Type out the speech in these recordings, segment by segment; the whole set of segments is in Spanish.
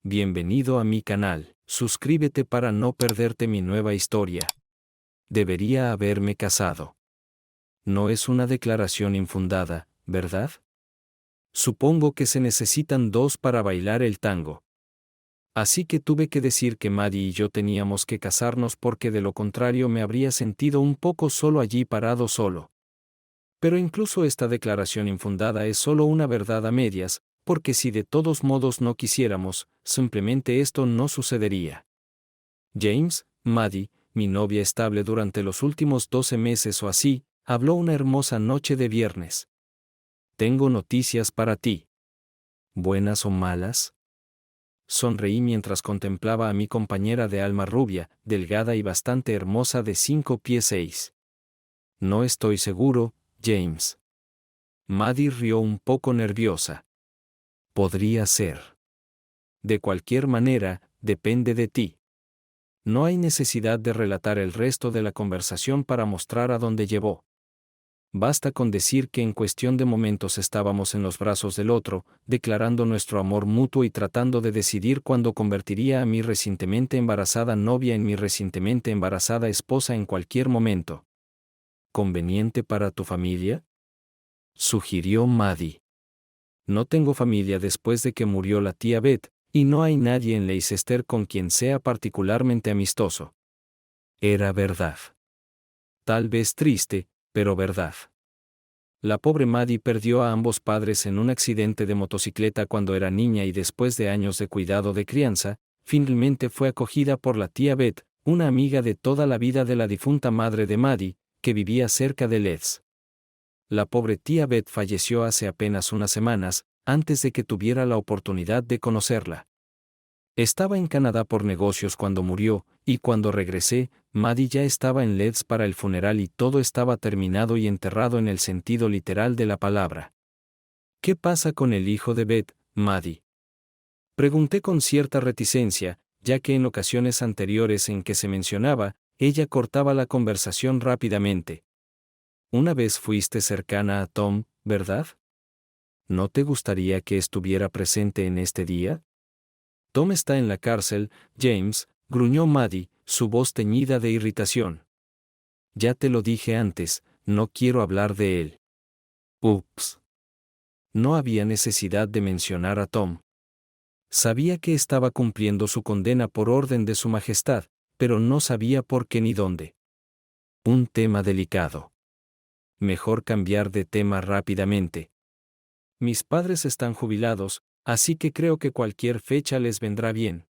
Bienvenido a mi canal. Suscríbete para no perderte mi nueva historia. Debería haberme casado. No es una declaración infundada, ¿verdad? Supongo que se necesitan dos para bailar el tango. Así que tuve que decir que Maddie y yo teníamos que casarnos porque de lo contrario me habría sentido un poco solo allí parado solo. Pero incluso esta declaración infundada es solo una verdad a medias, porque si de todos modos no quisiéramos, simplemente esto no sucedería. James, Maddie, mi novia estable durante los últimos 12 meses o así, habló una hermosa noche de viernes. Tengo noticias para ti. ¿Buenas o malas? Sonreí mientras contemplaba a mi compañera de alma rubia, delgada y bastante hermosa de 5 pies 6. No estoy seguro, James. Maddie rió un poco nerviosa. Podría ser. De cualquier manera, depende de ti. No hay necesidad de relatar el resto de la conversación para mostrar a dónde llevó. Basta con decir que en cuestión de momentos estábamos en los brazos del otro, declarando nuestro amor mutuo y tratando de decidir cuándo convertiría a mi recientemente embarazada novia en mi recientemente embarazada esposa en cualquier momento. ¿Conveniente para tu familia?, sugirió Maddie. No tengo familia después de que murió la tía Beth, y no hay nadie en Leicester con quien sea particularmente amistoso. Era verdad. Tal vez triste, pero verdad. La pobre Maddie perdió a ambos padres en un accidente de motocicleta cuando era niña y después de años de cuidado de crianza, finalmente fue acogida por la tía Beth, una amiga de toda la vida de la difunta madre de Maddie, que vivía cerca de Leeds. La pobre tía Beth falleció hace apenas unas semanas, antes de que tuviera la oportunidad de conocerla. Estaba en Canadá por negocios cuando murió, y cuando regresé, Maddie ya estaba en Leeds para el funeral y todo estaba terminado y enterrado en el sentido literal de la palabra. ¿Qué pasa con el hijo de Beth, Maddie?, pregunté con cierta reticencia, ya que en ocasiones anteriores en que se mencionaba, ella cortaba la conversación rápidamente. Una vez fuiste cercana a Tom, ¿verdad? ¿No te gustaría que estuviera presente en este día? Tom está en la cárcel, James, gruñó Maddie, su voz teñida de irritación. Ya te lo dije antes, no quiero hablar de él. Ups. No había necesidad de mencionar a Tom. Sabía que estaba cumpliendo su condena por orden de su majestad, pero no sabía por qué ni dónde. Un tema delicado. Mejor cambiar de tema rápidamente. Mis padres están jubilados, así que creo que cualquier fecha les vendrá bien.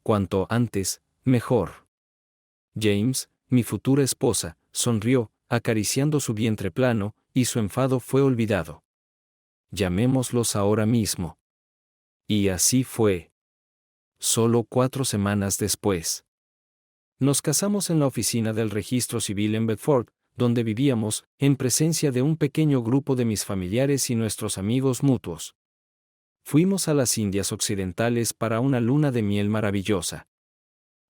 Cuanto antes, mejor. James, mi futura esposa, sonrió, acariciando su vientre plano, y su enfado fue olvidado. Llamémoslos ahora mismo. Y así fue. Solo 4 semanas después. Nos casamos en la oficina del registro civil en Bedford, donde vivíamos, en presencia de un pequeño grupo de mis familiares y nuestros amigos mutuos. Fuimos a las Indias Occidentales para una luna de miel maravillosa.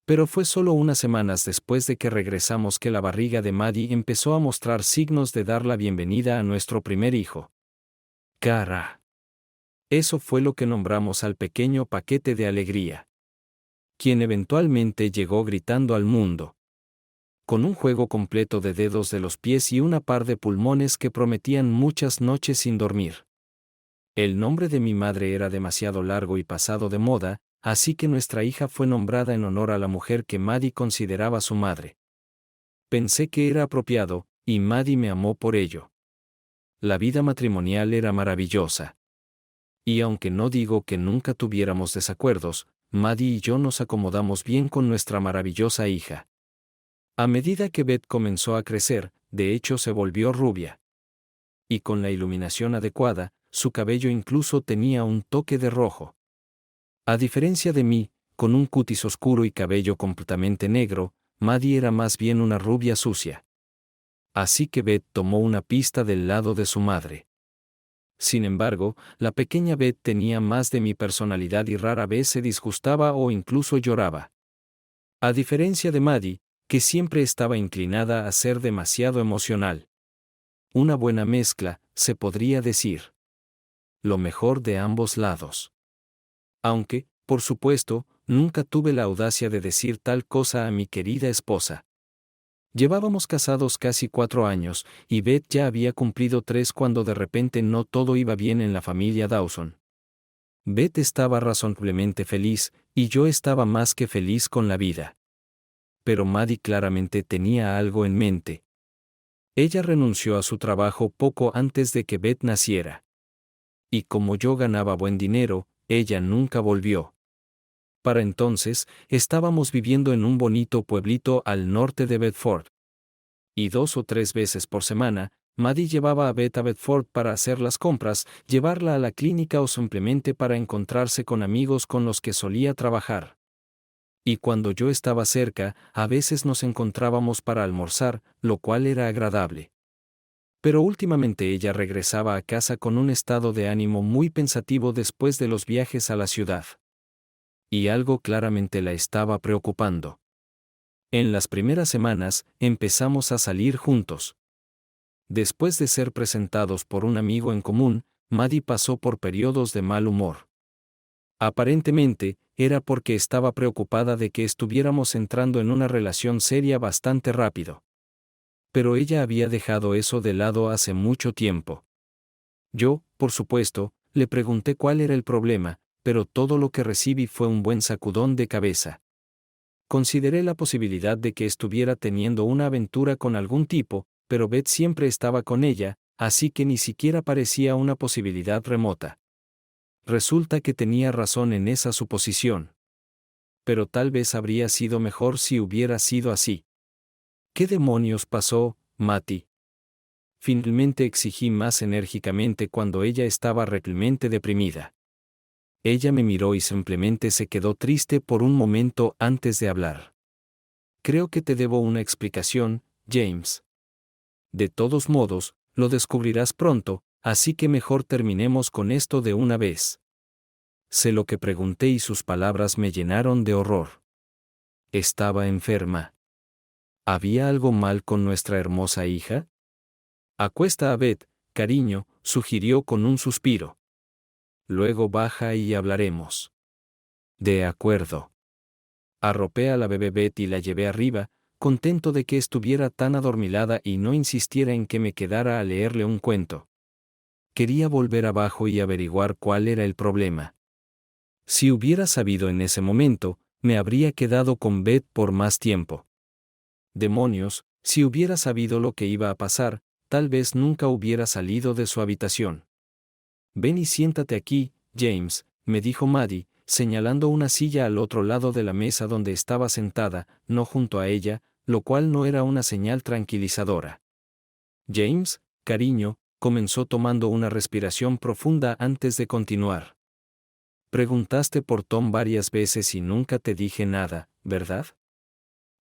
Pero fue solo unas semanas después de que regresamos que la barriga de Maddie empezó a mostrar signos de dar la bienvenida a nuestro primer hijo. Cara. Eso fue lo que nombramos al pequeño paquete de alegría, quien eventualmente llegó gritando al mundo. Con un juego completo de dedos de los pies y una par de pulmones que prometían muchas noches sin dormir. El nombre de mi madre era demasiado largo y pasado de moda, así que nuestra hija fue nombrada en honor a la mujer que Maddie consideraba su madre. Pensé que era apropiado, y Maddie me amó por ello. La vida matrimonial era maravillosa. Y aunque no digo que nunca tuviéramos desacuerdos, Maddie y yo nos acomodamos bien con nuestra maravillosa hija. A medida que Beth comenzó a crecer, de hecho se volvió rubia. Y con la iluminación adecuada, su cabello incluso tenía un toque de rojo. A diferencia de mí, con un cutis oscuro y cabello completamente negro, Maddie era más bien una rubia sucia. Así que Beth tomó una pista del lado de su madre. Sin embargo, la pequeña Beth tenía más de mi personalidad y rara vez se disgustaba o incluso lloraba. A diferencia de Maddie, que siempre estaba inclinada a ser demasiado emocional. Una buena mezcla, se podría decir. Lo mejor de ambos lados. Aunque, por supuesto, nunca tuve la audacia de decir tal cosa a mi querida esposa. Llevábamos casados casi 4 años, y Beth ya había cumplido 3 cuando de repente no todo iba bien en la familia Dawson. Beth estaba razonablemente feliz, y yo estaba más que feliz con la vida. Pero Maddie claramente tenía algo en mente. Ella renunció a su trabajo poco antes de que Beth naciera. Y como yo ganaba buen dinero, ella nunca volvió. Para entonces, estábamos viviendo en un bonito pueblito al norte de Bedford. Y 2 o 3 veces por semana, Maddie llevaba a Beth a Bedford para hacer las compras, llevarla a la clínica o simplemente para encontrarse con amigos con los que solía trabajar. Y cuando yo estaba cerca, a veces nos encontrábamos para almorzar, lo cual era agradable. Pero últimamente ella regresaba a casa con un estado de ánimo muy pensativo después de los viajes a la ciudad. Y algo claramente la estaba preocupando. En las primeras semanas, empezamos a salir juntos. Después de ser presentados por un amigo en común, Maddie pasó por periodos de mal humor. Aparentemente, era porque estaba preocupada de que estuviéramos entrando en una relación seria bastante rápido. Pero ella había dejado eso de lado hace mucho tiempo. Yo, por supuesto, le pregunté cuál era el problema, pero todo lo que recibí fue un buen sacudón de cabeza. Consideré la posibilidad de que estuviera teniendo una aventura con algún tipo, pero Beth siempre estaba con ella, así que ni siquiera parecía una posibilidad remota. Resulta que tenía razón en esa suposición. Pero tal vez habría sido mejor si hubiera sido así. ¿Qué demonios pasó, Matty? Finalmente exigí más enérgicamente cuando ella estaba realmente deprimida. Ella me miró y simplemente se quedó triste por un momento antes de hablar. Creo que te debo una explicación, James. De todos modos, lo descubrirás pronto, así que mejor terminemos con esto de una vez. Sé lo que pregunté y sus palabras me llenaron de horror. Estaba enferma. ¿Había algo mal con nuestra hermosa hija? Acuesta a Beth, cariño, sugirió con un suspiro. Luego baja y hablaremos. De acuerdo. Arropé a la bebé Beth y la llevé arriba, contento de que estuviera tan adormilada y no insistiera en que me quedara a leerle un cuento. Quería volver abajo y averiguar cuál era el problema. Si hubiera sabido en ese momento, me habría quedado con Beth por más tiempo. Demonios, si hubiera sabido lo que iba a pasar, tal vez nunca hubiera salido de su habitación. Ven y siéntate aquí, James, me dijo Maddie, señalando una silla al otro lado de la mesa donde estaba sentada, no junto a ella, lo cual no era una señal tranquilizadora. James, cariño, comenzó tomando una respiración profunda antes de continuar. Preguntaste por Tom varias veces y nunca te dije nada, ¿verdad?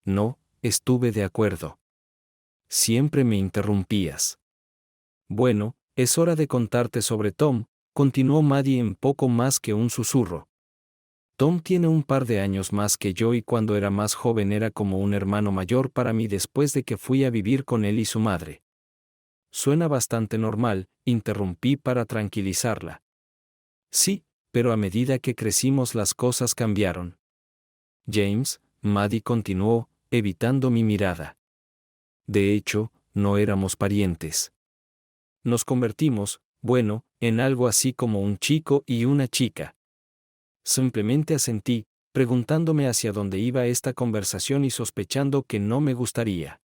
No, estuve de acuerdo. Siempre me interrumpías. Bueno, es hora de contarte sobre Tom, continuó Maddie en poco más que un susurro. Tom tiene un par de años más que yo y cuando era más joven era como un hermano mayor para mí después de que fui a vivir con él y su madre. Suena bastante normal, interrumpí para tranquilizarla. Sí, pero a medida que crecimos las cosas cambiaron. James, Maddie continuó, evitando mi mirada. De hecho, no éramos parientes. Nos convertimos, bueno, en algo así como un chico y una chica. Simplemente asentí, preguntándome hacia dónde iba esta conversación y sospechando que no me gustaría.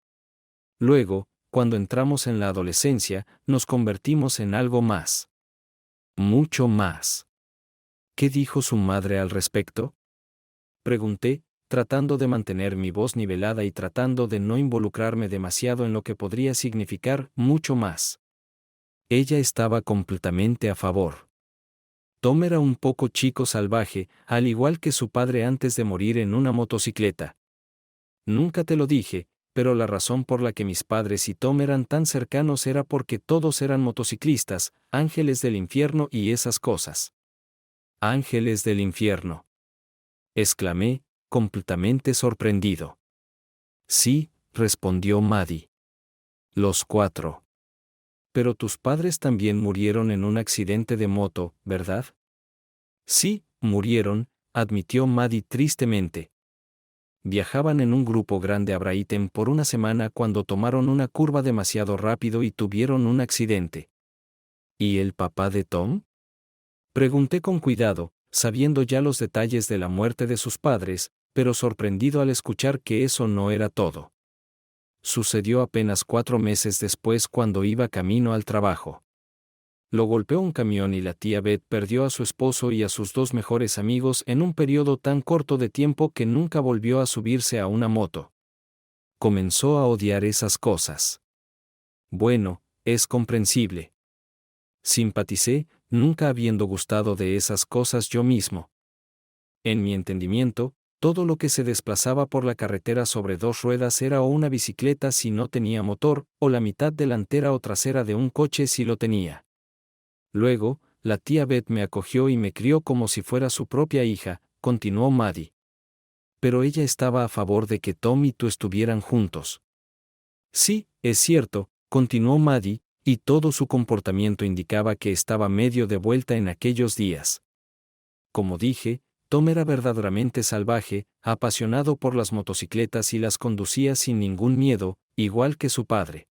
Luego, cuando entramos en la adolescencia, nos convertimos en algo más. Mucho más. ¿Qué dijo su madre al respecto? Pregunté, tratando de mantener mi voz nivelada y tratando de no involucrarme demasiado en lo que podría significar mucho más. Ella estaba completamente a favor. Tom era un poco chico salvaje, al igual que su padre antes de morir en una motocicleta. Nunca te lo dije, pero la razón por la que mis padres y Tom eran tan cercanos era porque todos eran motociclistas, ángeles del infierno y esas cosas. Ángeles del infierno. Exclamé, completamente sorprendido. Sí, respondió Maddie. Los 4. Pero tus padres también murieron en un accidente de moto, ¿verdad? Sí, murieron, admitió Maddie tristemente. Viajaban en un grupo grande a Brighton por una semana cuando tomaron una curva demasiado rápido y tuvieron un accidente. ¿Y el papá de Tom? Pregunté con cuidado, sabiendo ya los detalles de la muerte de sus padres, pero sorprendido al escuchar que eso no era todo. Sucedió apenas 4 meses después cuando iba camino al trabajo. Lo golpeó un camión y la tía Beth perdió a su esposo y a sus 2 mejores amigos en un periodo tan corto de tiempo que nunca volvió a subirse a una moto. Comenzó a odiar esas cosas. Bueno, es comprensible. Simpaticé, nunca habiendo gustado de esas cosas yo mismo. En mi entendimiento, todo lo que se desplazaba por la carretera sobre 2 ruedas era o una bicicleta si no tenía motor, o la mitad delantera o trasera de un coche si lo tenía. Luego, la tía Beth me acogió y me crió como si fuera su propia hija, continuó Maddie. Pero ella estaba a favor de que Tom y tú estuvieran juntos. Sí, es cierto, continuó Maddie, y todo su comportamiento indicaba que estaba medio de vuelta en aquellos días. Como dije, Tom era verdaderamente salvaje, apasionado por las motocicletas y las conducía sin ningún miedo, igual que su padre.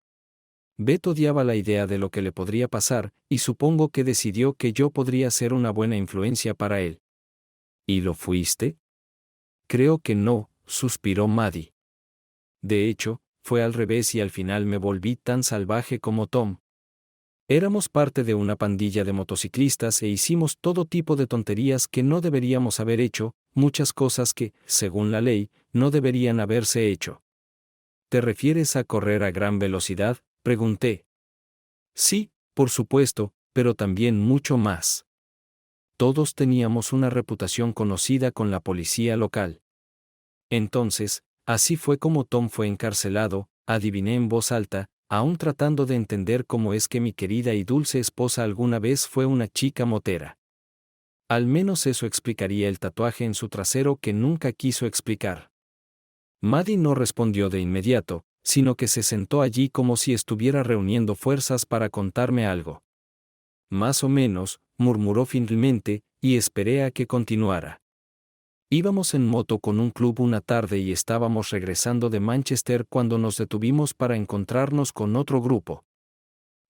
Beth odiaba la idea de lo que le podría pasar, y supongo que decidió que yo podría ser una buena influencia para él. ¿Y lo fuiste? Creo que no, suspiró Maddie. De hecho, fue al revés y al final me volví tan salvaje como Tom. Éramos parte de una pandilla de motociclistas e hicimos todo tipo de tonterías que no deberíamos haber hecho, muchas cosas que, según la ley, no deberían haberse hecho. ¿Te refieres a correr a gran velocidad?, pregunté. Sí, por supuesto, pero también mucho más. Todos teníamos una reputación conocida con la policía local. Entonces, así fue como Tom fue encarcelado, adiviné en voz alta, aún tratando de entender cómo es que mi querida y dulce esposa alguna vez fue una chica motera. Al menos eso explicaría el tatuaje en su trasero que nunca quiso explicar. Maddie no respondió de inmediato, sino que se sentó allí como si estuviera reuniendo fuerzas para contarme algo. Más o menos, murmuró finalmente, y esperé a que continuara. Íbamos en moto con un club una tarde y estábamos regresando de Manchester cuando nos detuvimos para encontrarnos con otro grupo.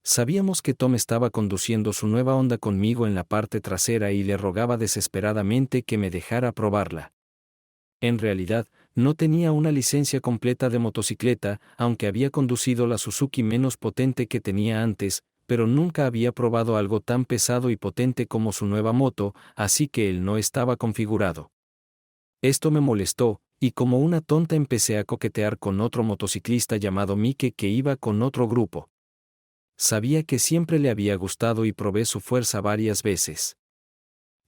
Sabíamos que Tom estaba conduciendo su nueva Honda conmigo en la parte trasera y le rogaba desesperadamente que me dejara probarla. En realidad, no tenía una licencia completa de motocicleta, aunque había conducido la Suzuki menos potente que tenía antes, pero nunca había probado algo tan pesado y potente como su nueva moto, así que él no estaba configurado. Esto me molestó, y como una tonta empecé a coquetear con otro motociclista llamado Mike que iba con otro grupo. Sabía que siempre le había gustado y probé su fuerza varias veces.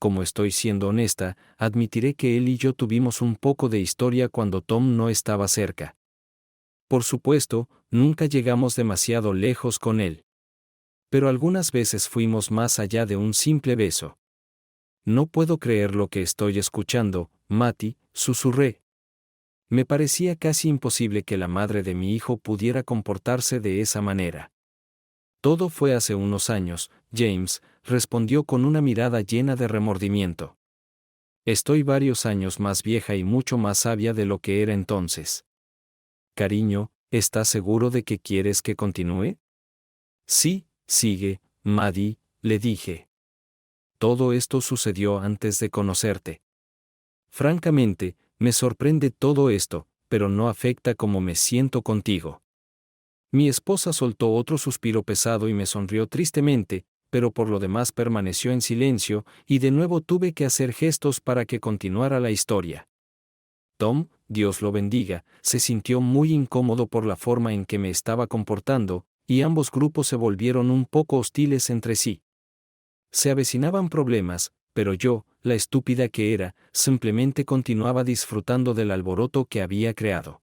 Como estoy siendo honesta, admitiré que él y yo tuvimos un poco de historia cuando Tom no estaba cerca. Por supuesto, nunca llegamos demasiado lejos con él. Pero algunas veces fuimos más allá de un simple beso. No puedo creer lo que estoy escuchando, Matty, susurré. Me parecía casi imposible que la madre de mi hijo pudiera comportarse de esa manera. Todo fue hace unos años, James, respondió con una mirada llena de remordimiento. Estoy varios años más vieja y mucho más sabia de lo que era entonces. Cariño, ¿estás seguro de que quieres que continúe? Sí, sigue, Maddie, le dije. Todo esto sucedió antes de conocerte. Francamente, me sorprende todo esto, pero no afecta cómo me siento contigo. Mi esposa soltó otro suspiro pesado y me sonrió tristemente, pero por lo demás permaneció en silencio, y de nuevo tuve que hacer gestos para que continuara la historia. Tom, Dios lo bendiga, se sintió muy incómodo por la forma en que me estaba comportando, y ambos grupos se volvieron un poco hostiles entre sí. Se avecinaban problemas, pero yo, la estúpida que era, simplemente continuaba disfrutando del alboroto que había creado.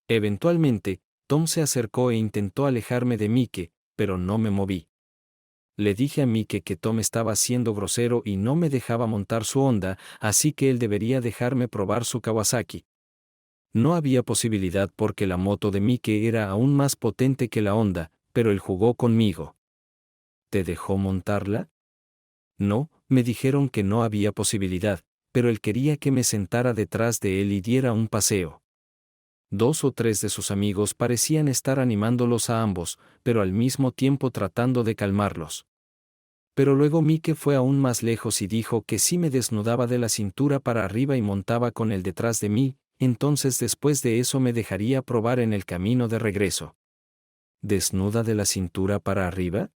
Eventualmente, Tom se acercó e intentó alejarme de Mike, pero no me moví. Le dije a Mike que Tom estaba siendo grosero y no me dejaba montar su Honda, así que él debería dejarme probar su Kawasaki. No había posibilidad porque la moto de Mike era aún más potente que la Honda, pero él jugó conmigo. ¿Te dejó montarla? No, me dijeron que no había posibilidad, pero él quería que me sentara detrás de él y diera un paseo. 2 o 3 de sus amigos parecían estar animándolos a ambos, pero al mismo tiempo tratando de calmarlos. Pero luego Mike fue aún más lejos y dijo que si me desnudaba de la cintura para arriba y montaba con él detrás de mí, entonces después de eso me dejaría probar en el camino de regreso. ¿Desnuda de la cintura para arriba?,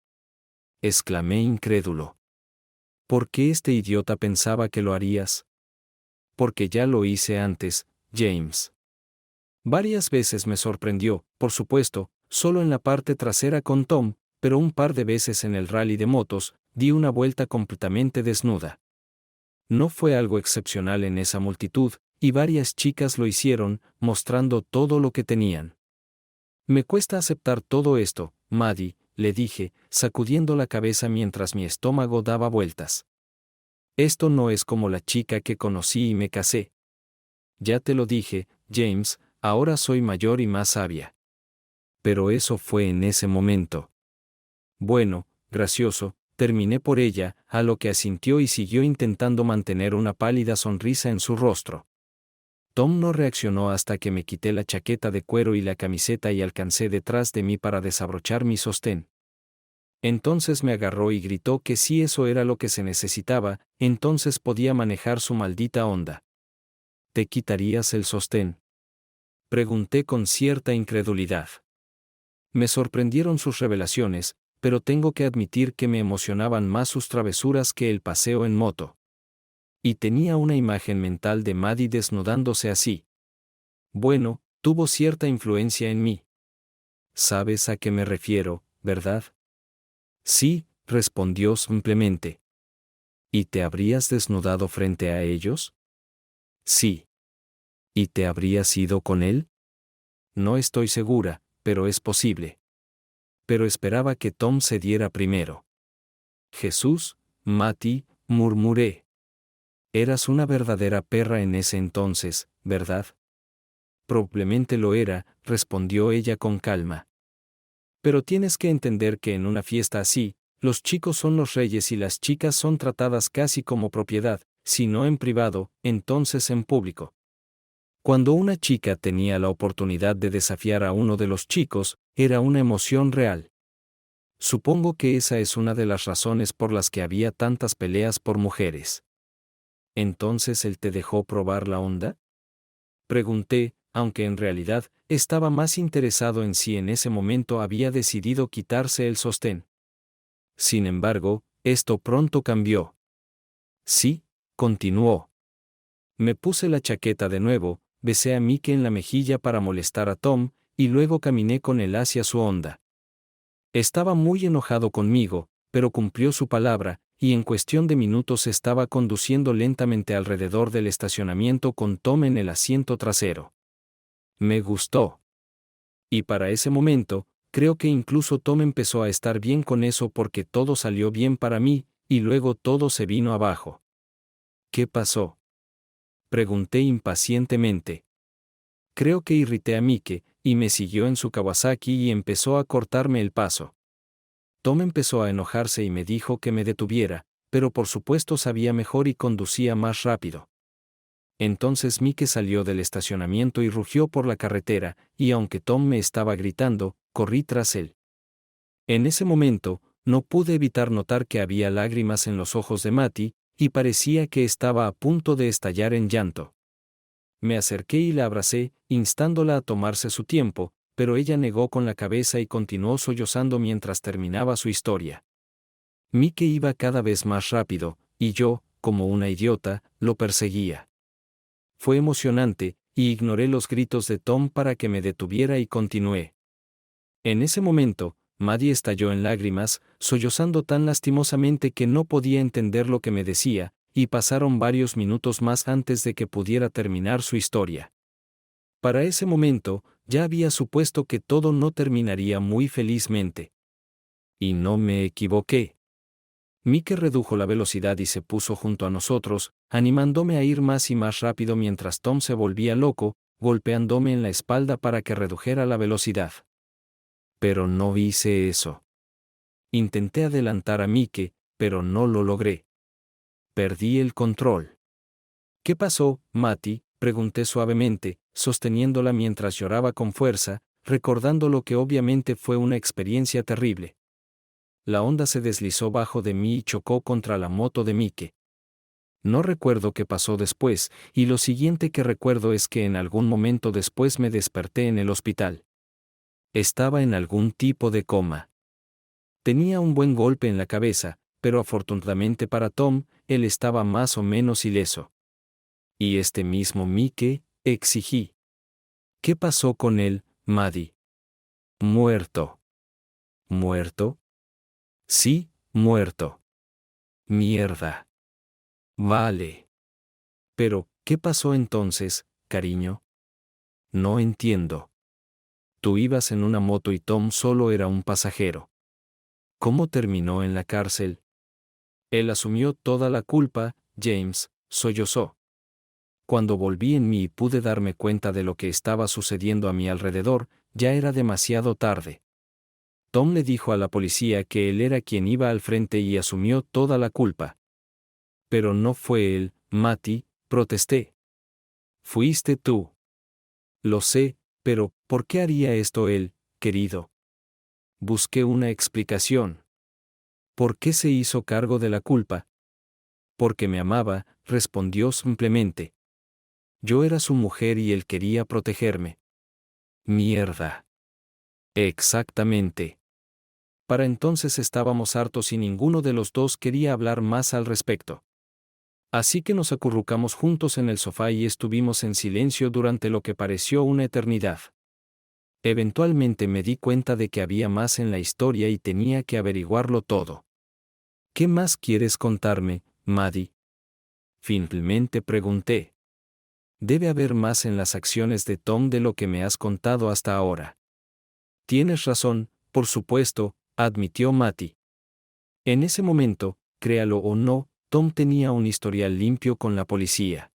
exclamé incrédulo. ¿Por qué este idiota pensaba que lo harías? Porque ya lo hice antes, James. Varias veces me sorprendió, por supuesto, solo en la parte trasera con Tom, pero un par de veces en el rally de motos, di una vuelta completamente desnuda. No fue algo excepcional en esa multitud, y varias chicas lo hicieron, mostrando todo lo que tenían. Me cuesta aceptar todo esto, Maddie, le dije, sacudiendo la cabeza mientras mi estómago daba vueltas. Esto no es como la chica que conocí y me casé. Ya te lo dije, James, ahora soy mayor y más sabia. Pero eso fue en ese momento. Bueno, gracioso, terminé por ella, a lo que asintió y siguió intentando mantener una pálida sonrisa en su rostro. Tom no reaccionó hasta que me quité la chaqueta de cuero y la camiseta y alcancé detrás de mí para desabrochar mi sostén. Entonces me agarró y gritó que si eso era lo que se necesitaba, entonces podía manejar su maldita onda. ¿Te quitarías el sostén?, pregunté con cierta incredulidad. Me sorprendieron sus revelaciones, pero tengo que admitir que me emocionaban más sus travesuras que el paseo en moto. Y tenía una imagen mental de Maddie desnudándose así. Bueno, tuvo cierta influencia en mí. ¿Sabes a qué me refiero, verdad? Sí, respondió simplemente. ¿Y te habrías desnudado frente a ellos? Sí. ¿Y te habrías ido con él? No estoy segura, pero es posible. Pero esperaba que Tom se diera primero. Jesús, Matty, murmuré. Eras una verdadera perra en ese entonces, ¿verdad? Probablemente lo era, respondió ella con calma. Pero tienes que entender que en una fiesta así, los chicos son los reyes y las chicas son tratadas casi como propiedad, si no en privado, entonces en público. Cuando una chica tenía la oportunidad de desafiar a uno de los chicos, era una emoción real. Supongo que esa es una de las razones por las que había tantas peleas por mujeres. ¿Entonces él te dejó probar la onda?, pregunté, aunque en realidad estaba más interesado en si en ese momento había decidido quitarse el sostén. Sin embargo, esto pronto cambió. Sí, continuó. Me puse la chaqueta de nuevo, besé a Mike en la mejilla para molestar a Tom, y luego caminé con él hacia su onda. Estaba muy enojado conmigo, pero cumplió su palabra, y en cuestión de minutos estaba conduciendo lentamente alrededor del estacionamiento con Tom en el asiento trasero. Me gustó. Y para ese momento, creo que incluso Tom empezó a estar bien con eso porque todo salió bien para mí, y luego todo se vino abajo. ¿Qué pasó?, pregunté impacientemente. Creo que irrité a Mike, y me siguió en su Kawasaki y empezó a cortarme el paso. Tom empezó a enojarse y me dijo que me detuviera, pero por supuesto sabía mejor y conducía más rápido. Entonces Mike salió del estacionamiento y rugió por la carretera, y aunque Tom me estaba gritando, corrí tras él. En ese momento, no pude evitar notar que había lágrimas en los ojos de Matty, y parecía que estaba a punto de estallar en llanto. Me acerqué y la abracé, instándola a tomarse su tiempo, pero ella negó con la cabeza y continuó sollozando mientras terminaba su historia. Mike iba cada vez más rápido, y yo, como una idiota, lo perseguía. Fue emocionante, y ignoré los gritos de Tom para que me detuviera y continué. En ese momento, Maddie estalló en lágrimas, sollozando tan lastimosamente que no podía entender lo que me decía, y pasaron varios minutos más antes de que pudiera terminar su historia. Para ese momento, ya había supuesto que todo no terminaría muy felizmente. Y no me equivoqué. Mike redujo la velocidad y se puso junto a nosotros, animándome a ir más y más rápido mientras Tom se volvía loco, golpeándome en la espalda para que redujera la velocidad. Pero no hice eso. Intenté adelantar a Mike, pero no lo logré. Perdí el control. ¿Qué pasó, Matty?, pregunté suavemente, sosteniéndola mientras lloraba con fuerza, recordando lo que obviamente fue una experiencia terrible. La onda se deslizó bajo de mí y chocó contra la moto de Mike. No recuerdo qué pasó después, y lo siguiente que recuerdo es que en algún momento después me desperté en el hospital. Estaba en algún tipo de coma. Tenía un buen golpe en la cabeza, pero afortunadamente para Tom, él estaba más o menos ileso. Y este mismo Mike, exigí. ¿Qué pasó con él, Maddie? Muerto. ¿Muerto? Sí, muerto. Mierda. Vale. Pero, ¿qué pasó entonces, cariño? No entiendo. Tú ibas en una moto y Tom solo era un pasajero. ¿Cómo terminó en la cárcel? Él asumió toda la culpa, James, sollozó. Cuando volví en mí y pude darme cuenta de lo que estaba sucediendo a mi alrededor, ya era demasiado tarde. Tom le dijo a la policía que él era quien iba al frente y asumió toda la culpa. Pero no fue él, Matty, protesté. Fuiste tú. Lo sé, pero ¿por qué haría esto él, querido? Busqué una explicación. ¿Por qué se hizo cargo de la culpa? Porque me amaba, respondió simplemente. Yo era su mujer y él quería protegerme. Mierda. Exactamente. Para entonces estábamos hartos y ninguno de los dos quería hablar más al respecto. Así que nos acurrucamos juntos en el sofá y estuvimos en silencio durante lo que pareció una eternidad. Eventualmente me di cuenta de que había más en la historia y tenía que averiguarlo todo. ¿Qué más quieres contarme, Maddie? Finalmente pregunté. Debe haber más en las acciones de Tom de lo que me has contado hasta ahora. Tienes razón, por supuesto, admitió Matty. En ese momento, créalo o no, Tom tenía un historial limpio con la policía.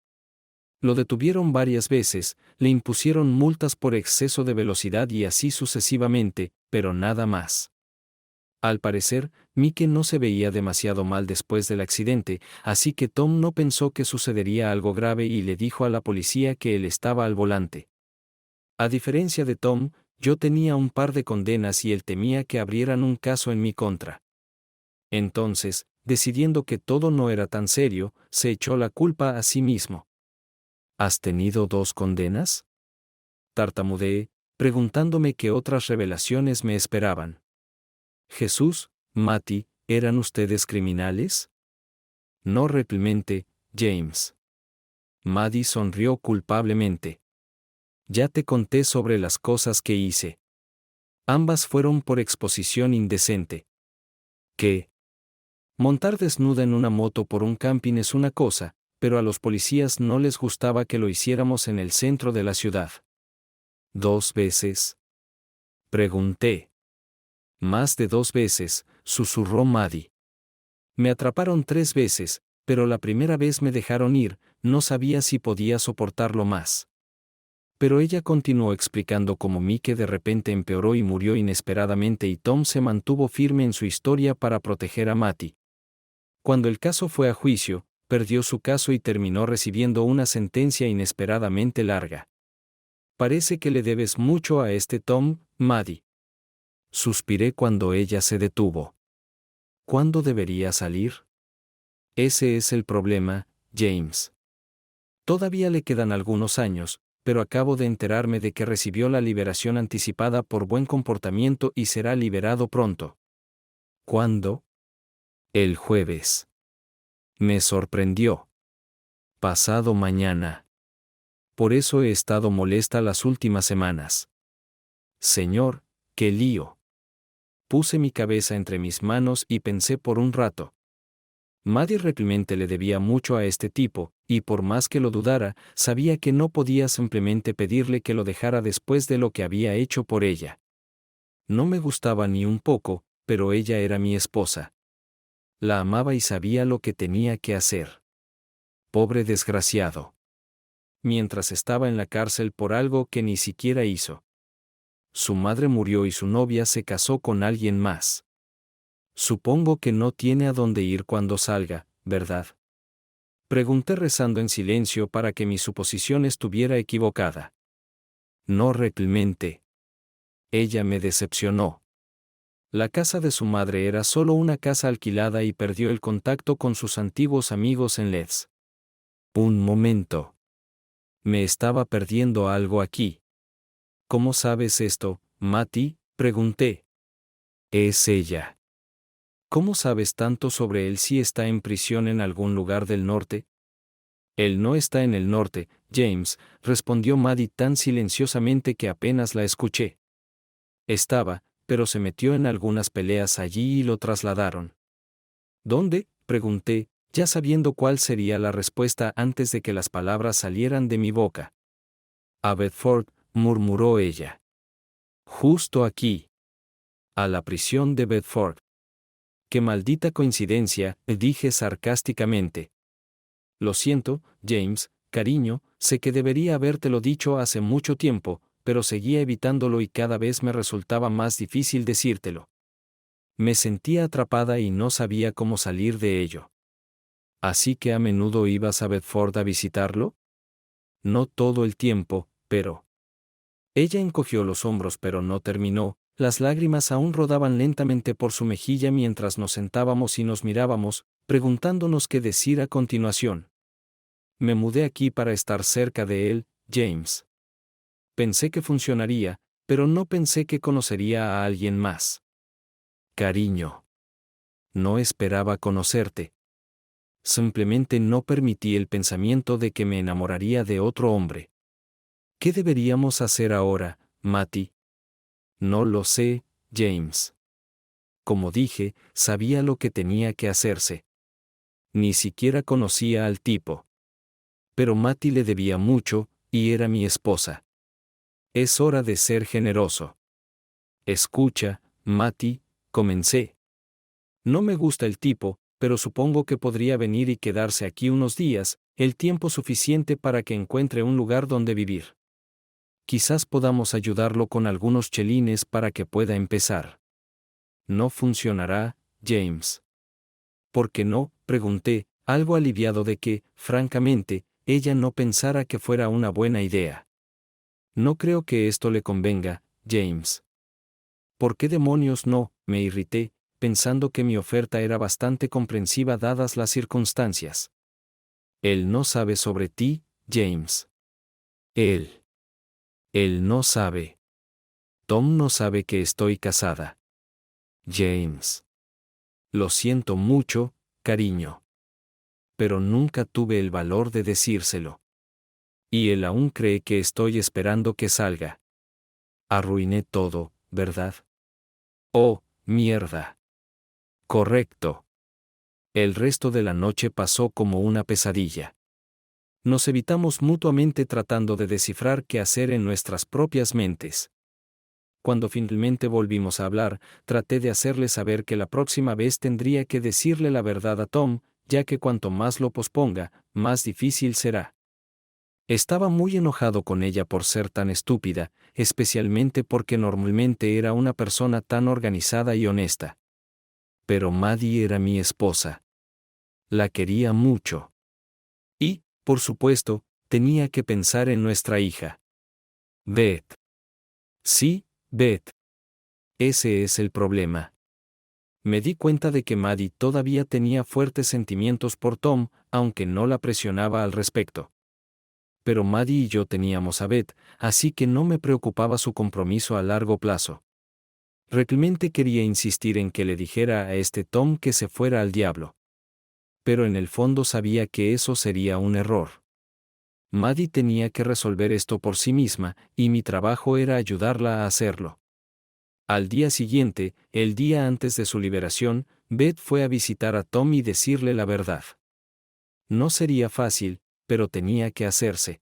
Lo detuvieron varias veces, le impusieron multas por exceso de velocidad y así sucesivamente, pero nada más. Al parecer, Mike no se veía demasiado mal después del accidente, así que Tom no pensó que sucedería algo grave y le dijo a la policía que él estaba al volante. A diferencia de Tom, yo tenía un par de condenas y él temía que abrieran un caso en mi contra. Entonces, decidiendo que todo no era tan serio, se echó la culpa a sí mismo. ¿Has tenido 2 condenas? Tartamudeé, preguntándome qué otras revelaciones me esperaban. Jesús, Matty, ¿eran ustedes criminales? No realmente, James. Maddie sonrió culpablemente. Ya te conté sobre las cosas que hice. Ambas fueron por exposición indecente. ¿Qué? Montar desnuda en una moto por un camping es una cosa, pero a los policías no les gustaba que lo hiciéramos en el centro de la ciudad. ¿2 veces? Pregunté. Más de 2 veces, susurró Maddie. Me atraparon 3 veces, pero la primera vez me dejaron ir, no sabía si podía soportarlo más. Pero ella continuó explicando cómo Mike de repente empeoró y murió inesperadamente y Tom se mantuvo firme en su historia para proteger a Matty. Cuando el caso fue a juicio, perdió su caso y terminó recibiendo una sentencia inesperadamente larga. Parece que le debes mucho a este Tom, Maddie. Suspiré cuando ella se detuvo. ¿Cuándo debería salir? Ese es el problema, James. Todavía le quedan algunos años, pero acabo de enterarme de que recibió la liberación anticipada por buen comportamiento y será liberado pronto. ¿Cuándo? El jueves. Me sorprendió. Pasado mañana. Por eso he estado molesta las últimas semanas. Señor, qué lío. Puse mi cabeza entre mis manos y pensé por un rato. Maddie realmente le debía mucho a este tipo, y por más que lo dudara, sabía que no podía simplemente pedirle que lo dejara después de lo que había hecho por ella. No me gustaba ni un poco, pero ella era mi esposa. La amaba y sabía lo que tenía que hacer. Pobre desgraciado. Mientras estaba en la cárcel por algo que ni siquiera hizo. Su madre murió y su novia se casó con alguien más. Supongo que no tiene a dónde ir cuando salga, ¿verdad? Pregunté rezando en silencio para que mi suposición estuviera equivocada. No realmente. Ella me decepcionó. La casa de su madre era solo una casa alquilada y perdió el contacto con sus antiguos amigos en Leeds. Un momento. Me estaba perdiendo algo aquí. ¿Cómo sabes esto, Matty?, pregunté. Es ella. ¿Cómo sabes tanto sobre él si está en prisión en algún lugar del norte? Él no está en el norte, James, respondió Maddie tan silenciosamente que apenas la escuché. Estaba, pero se metió en algunas peleas allí y lo trasladaron. ¿Dónde?, pregunté, ya sabiendo cuál sería la respuesta antes de que las palabras salieran de mi boca. A Bedford, murmuró ella. Justo aquí. A la prisión de Bedford. Qué maldita coincidencia, dije sarcásticamente. Lo siento, James, cariño, sé que debería habértelo dicho hace mucho tiempo, pero seguía evitándolo y cada vez me resultaba más difícil decírtelo. Me sentía atrapada y no sabía cómo salir de ello. ¿Así que a menudo ibas a Bedford a visitarlo? No todo el tiempo, pero... Ella encogió los hombros pero no terminó, las lágrimas aún rodaban lentamente por su mejilla mientras nos sentábamos y nos mirábamos, preguntándonos qué decir a continuación. Me mudé aquí para estar cerca de él, James. Pensé que funcionaría, pero no pensé que conocería a alguien más. Cariño. No esperaba conocerte. Simplemente no permití el pensamiento de que me enamoraría de otro hombre. ¿Qué deberíamos hacer ahora, Matty? No lo sé, James. Como dije, sabía lo que tenía que hacerse. Ni siquiera conocía al tipo. Pero Matty le debía mucho, y era mi esposa. Es hora de ser generoso. Escucha, Matty, comencé. No me gusta el tipo, pero supongo que podría venir y quedarse aquí unos días, el tiempo suficiente para que encuentre un lugar donde vivir. Quizás podamos ayudarlo con algunos chelines para que pueda empezar. No funcionará, James. ¿Por qué no?, pregunté, algo aliviado de que, francamente, ella no pensara que fuera una buena idea. No creo que esto le convenga, James. ¿Por qué demonios no?, me irrité, pensando que mi oferta era bastante comprensiva dadas las circunstancias. Él no sabe sobre ti, James. Él no sabe. Tom no sabe que estoy casada. James. Lo siento mucho, cariño. Pero nunca tuve el valor de decírselo. Y él aún cree que estoy esperando que salga. Arruiné todo, ¿verdad? Oh, mierda. Correcto. El resto de la noche pasó como una pesadilla. Nos evitamos mutuamente tratando de descifrar qué hacer en nuestras propias mentes. Cuando finalmente volvimos a hablar, traté de hacerle saber que la próxima vez tendría que decirle la verdad a Tom, ya que cuanto más lo posponga, más difícil será. Estaba muy enojado con ella por ser tan estúpida, especialmente porque normalmente era una persona tan organizada y honesta. Pero Maddie era mi esposa. La quería mucho. Y, por supuesto, tenía que pensar en nuestra hija. Beth. Sí, Beth. Ese es el problema. Me di cuenta de que Maddie todavía tenía fuertes sentimientos por Tom, aunque no la presionaba al respecto. Pero Maddie y yo teníamos a Beth, así que no me preocupaba su compromiso a largo plazo. Realmente quería insistir en que le dijera a este Tom que se fuera al diablo. Pero en el fondo sabía que eso sería un error. Maddie tenía que resolver esto por sí misma, y mi trabajo era ayudarla a hacerlo. Al día siguiente, el día antes de su liberación, Beth fue a visitar a Tom y decirle la verdad. No sería fácil, pero tenía que hacerse.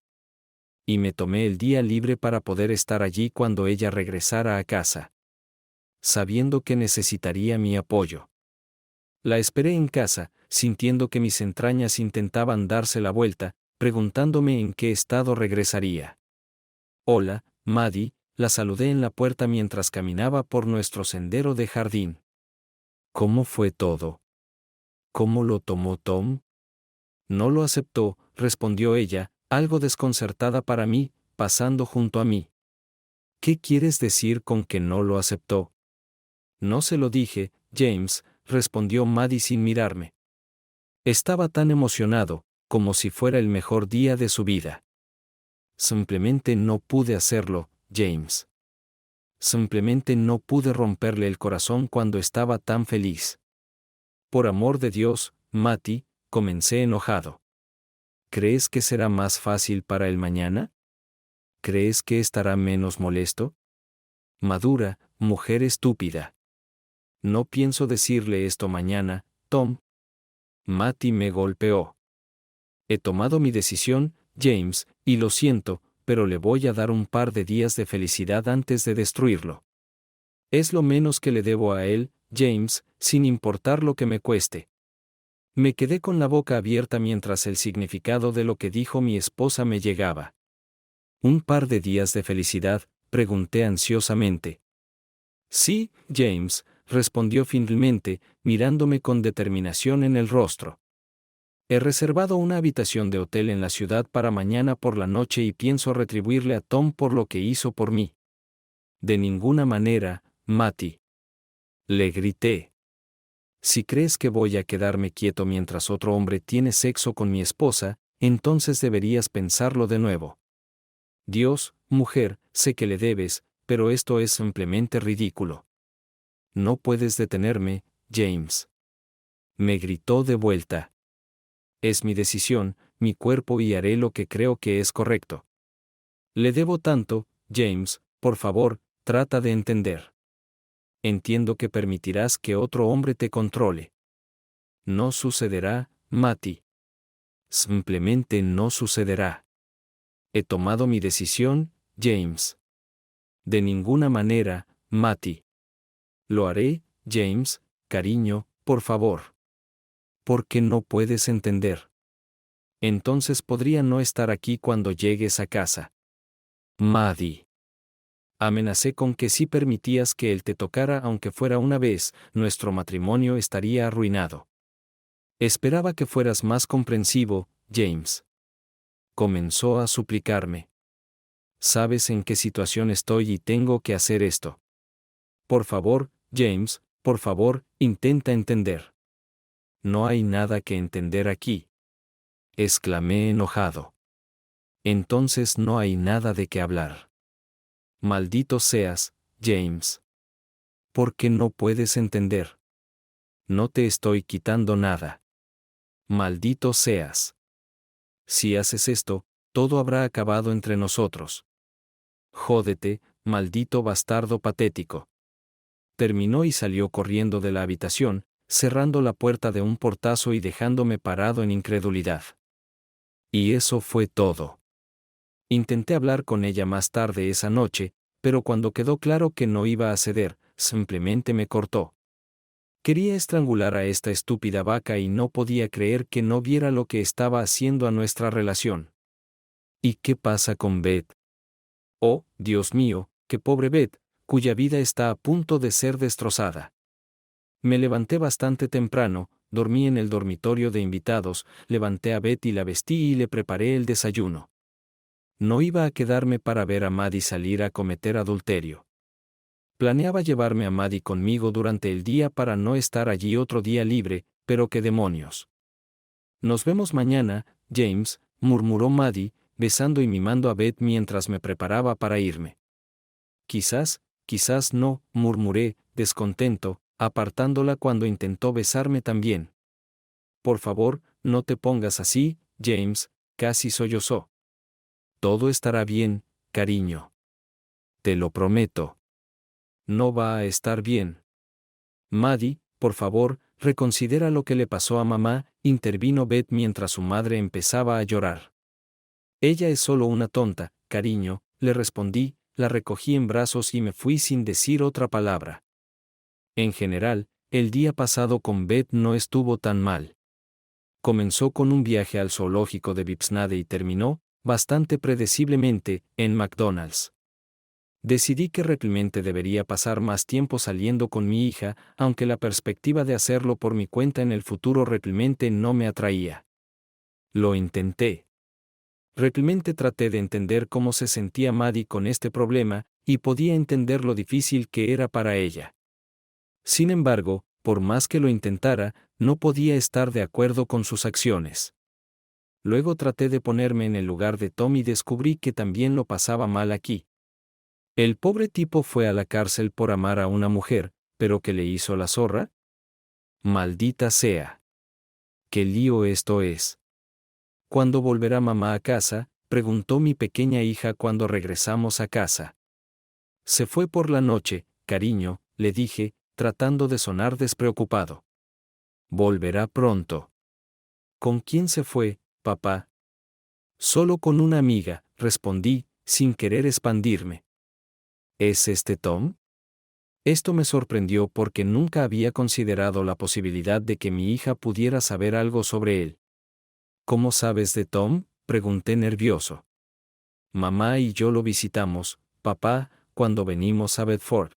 Y me tomé el día libre para poder estar allí cuando ella regresara a casa, sabiendo que necesitaría mi apoyo. La esperé en casa, sintiendo que mis entrañas intentaban darse la vuelta, preguntándome en qué estado regresaría. Hola, Maddie, la saludé en la puerta mientras caminaba por nuestro sendero de jardín. ¿Cómo fue todo? ¿Cómo lo tomó Tom? No lo aceptó, respondió ella, algo desconcertada para mí, pasando junto a mí. ¿Qué quieres decir con que no lo aceptó? No se lo dije, James, respondió Maddie sin mirarme. Estaba tan emocionado, como si fuera el mejor día de su vida. Simplemente no pude hacerlo, James. Simplemente no pude romperle el corazón cuando estaba tan feliz. Por amor de Dios, Matty, comencé enojado. ¿Crees que será más fácil para el mañana? ¿Crees que estará menos molesto? Madura, mujer estúpida. No pienso decirle esto mañana, Tom. Matty me golpeó. He tomado mi decisión, James, y lo siento, pero le voy a dar un par de días de felicidad antes de destruirlo. Es lo menos que le debo a él, James, sin importar lo que me cueste. Me quedé con la boca abierta mientras el significado de lo que dijo mi esposa me llegaba. ¿Un par de días de felicidad?, pregunté ansiosamente. Sí, James, respondió finalmente, mirándome con determinación en el rostro. He reservado una habitación de hotel en la ciudad para mañana por la noche y pienso retribuirle a Tom por lo que hizo por mí. De ninguna manera, Matty. Le grité. Si crees que voy a quedarme quieto mientras otro hombre tiene sexo con mi esposa, entonces deberías pensarlo de nuevo. Dios, mujer, sé que le debes, pero esto es simplemente ridículo. No puedes detenerme, James. Me gritó de vuelta. Es mi decisión, mi cuerpo y haré lo que creo que es correcto. Le debo tanto, James, por favor, trata de entender. Entiendo que permitirás que otro hombre te controle. No sucederá, Matty. Simplemente no sucederá. He tomado mi decisión, James. De ninguna manera, Matty. Lo haré, James, cariño, por favor. ¿Por qué no puedes entender? Entonces podría no estar aquí cuando llegues a casa. Maddie. Amenacé con que si permitías que él te tocara aunque fuera una vez, nuestro matrimonio estaría arruinado. Esperaba que fueras más comprensivo, James. Comenzó a suplicarme. Sabes en qué situación estoy y tengo que hacer esto. Por favor, James, por favor, intenta entender. No hay nada que entender aquí. Exclamé enojado. Entonces no hay nada de qué hablar. Maldito seas, James. ¿Por qué no puedes entender? No te estoy quitando nada. Maldito seas. Si haces esto, todo habrá acabado entre nosotros. Jódete, maldito bastardo patético. Terminó y salió corriendo de la habitación, cerrando la puerta de un portazo y dejándome parado en incredulidad. Y eso fue todo. Intenté hablar con ella más tarde esa noche, pero cuando quedó claro que no iba a ceder, simplemente me cortó. Quería estrangular a esta estúpida vaca y no podía creer que no viera lo que estaba haciendo a nuestra relación. ¿Y qué pasa con Beth? Oh, Dios mío, qué pobre Beth, cuya vida está a punto de ser destrozada. Me levanté bastante temprano, dormí en el dormitorio de invitados, levanté a Beth y la vestí y le preparé el desayuno. No iba a quedarme para ver a Maddie salir a cometer adulterio. Planeaba llevarme a Maddie conmigo durante el día para no estar allí otro día libre, pero qué demonios. Nos vemos mañana, James, murmuró Maddie, besando y mimando a Beth mientras me preparaba para irme. Quizás no, murmuré, descontento, apartándola cuando intentó besarme también. Por favor, no te pongas así, James, casi sollozó. Todo estará bien, cariño. Te lo prometo. No va a estar bien. Maddie, por favor, reconsidera lo que le pasó a mamá, intervino Beth mientras su madre empezaba a llorar. Ella es solo una tonta, cariño, le respondí, la recogí en brazos y me fui sin decir otra palabra. En general, el día pasado con Beth no estuvo tan mal. Comenzó con un viaje al zoológico de Vipsnade y terminó, bastante predeciblemente, en McDonald's. Decidí que realmente debería pasar más tiempo saliendo con mi hija, aunque la perspectiva de hacerlo por mi cuenta en el futuro realmente no me atraía. Lo intenté. Realmente traté de entender cómo se sentía Maddie con este problema, y podía entender lo difícil que era para ella. Sin embargo, por más que lo intentara, no podía estar de acuerdo con sus acciones. Luego traté de ponerme en el lugar de Tom y descubrí que también lo pasaba mal aquí. El pobre tipo fue a la cárcel por amar a una mujer, pero ¿qué le hizo la zorra? Maldita sea. ¿Qué lío esto es? ¿Cuándo volverá mamá a casa?, preguntó mi pequeña hija cuando regresamos a casa. Se fue por la noche, cariño, le dije, tratando de sonar despreocupado. Volverá pronto. ¿Con quién se fue, papá? Solo con una amiga, respondí, sin querer expandirme. ¿Es este Tom? Esto me sorprendió porque nunca había considerado la posibilidad de que mi hija pudiera saber algo sobre él. ¿Cómo sabes de Tom?, pregunté nervioso. Mamá y yo lo visitamos, papá, cuando venimos a Bedford.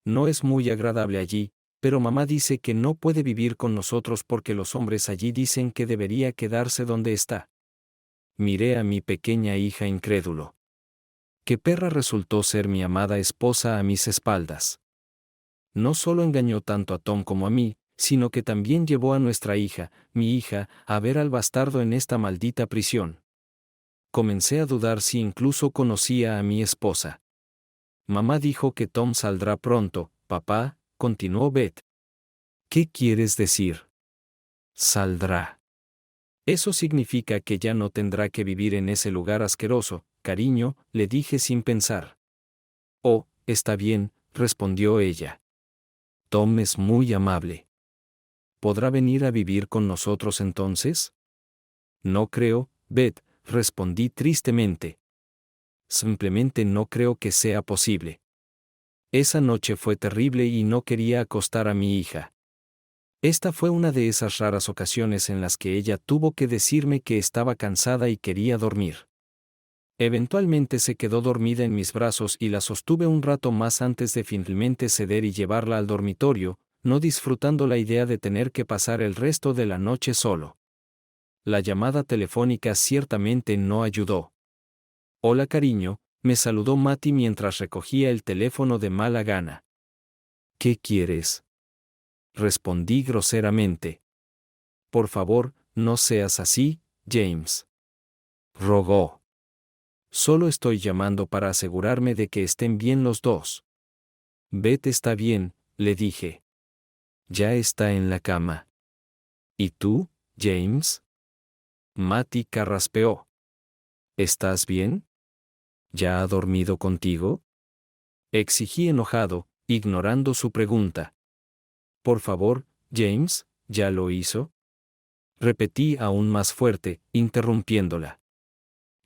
No es muy agradable allí, pero mamá dice que no puede vivir con nosotros porque los hombres allí dicen que debería quedarse donde está. Miré a mi pequeña hija incrédulo. ¿Qué perra resultó ser mi amada esposa a mis espaldas? No solo engañó tanto a Tom como a mí, sino que también llevó a nuestra hija, mi hija, a ver al bastardo en esta maldita prisión. Comencé a dudar si incluso conocía a mi esposa. Mamá dijo que Tom saldrá pronto, papá, continuó Beth. ¿Qué quieres decir? Saldrá. Eso significa que ya no tendrá que vivir en ese lugar asqueroso, cariño, le dije sin pensar. Oh, está bien, respondió ella. Tom es muy amable. ¿Podrá venir a vivir con nosotros entonces? No creo, Beth, respondí tristemente. Simplemente no creo que sea posible. Esa noche fue terrible y no quería acostar a mi hija. Esta fue una de esas raras ocasiones en las que ella tuvo que decirme que estaba cansada y quería dormir. Eventualmente se quedó dormida en mis brazos y la sostuve un rato más antes de finalmente ceder y llevarla al dormitorio, no disfrutando la idea de tener que pasar el resto de la noche solo. La llamada telefónica ciertamente no ayudó. Hola cariño, me saludó Matty mientras recogía el teléfono de mala gana. ¿Qué quieres? Respondí groseramente. Por favor, no seas así, James. Rogó. Solo estoy llamando para asegurarme de que estén bien los dos. Beth está bien, le dije. Ya está en la cama. ¿Y tú, James? Matty carraspeó. ¿Estás bien? ¿Ya ha dormido contigo? Exigí enojado, ignorando su pregunta. Por favor, James, ¿ya lo hizo? Repetí aún más fuerte, interrumpiéndola.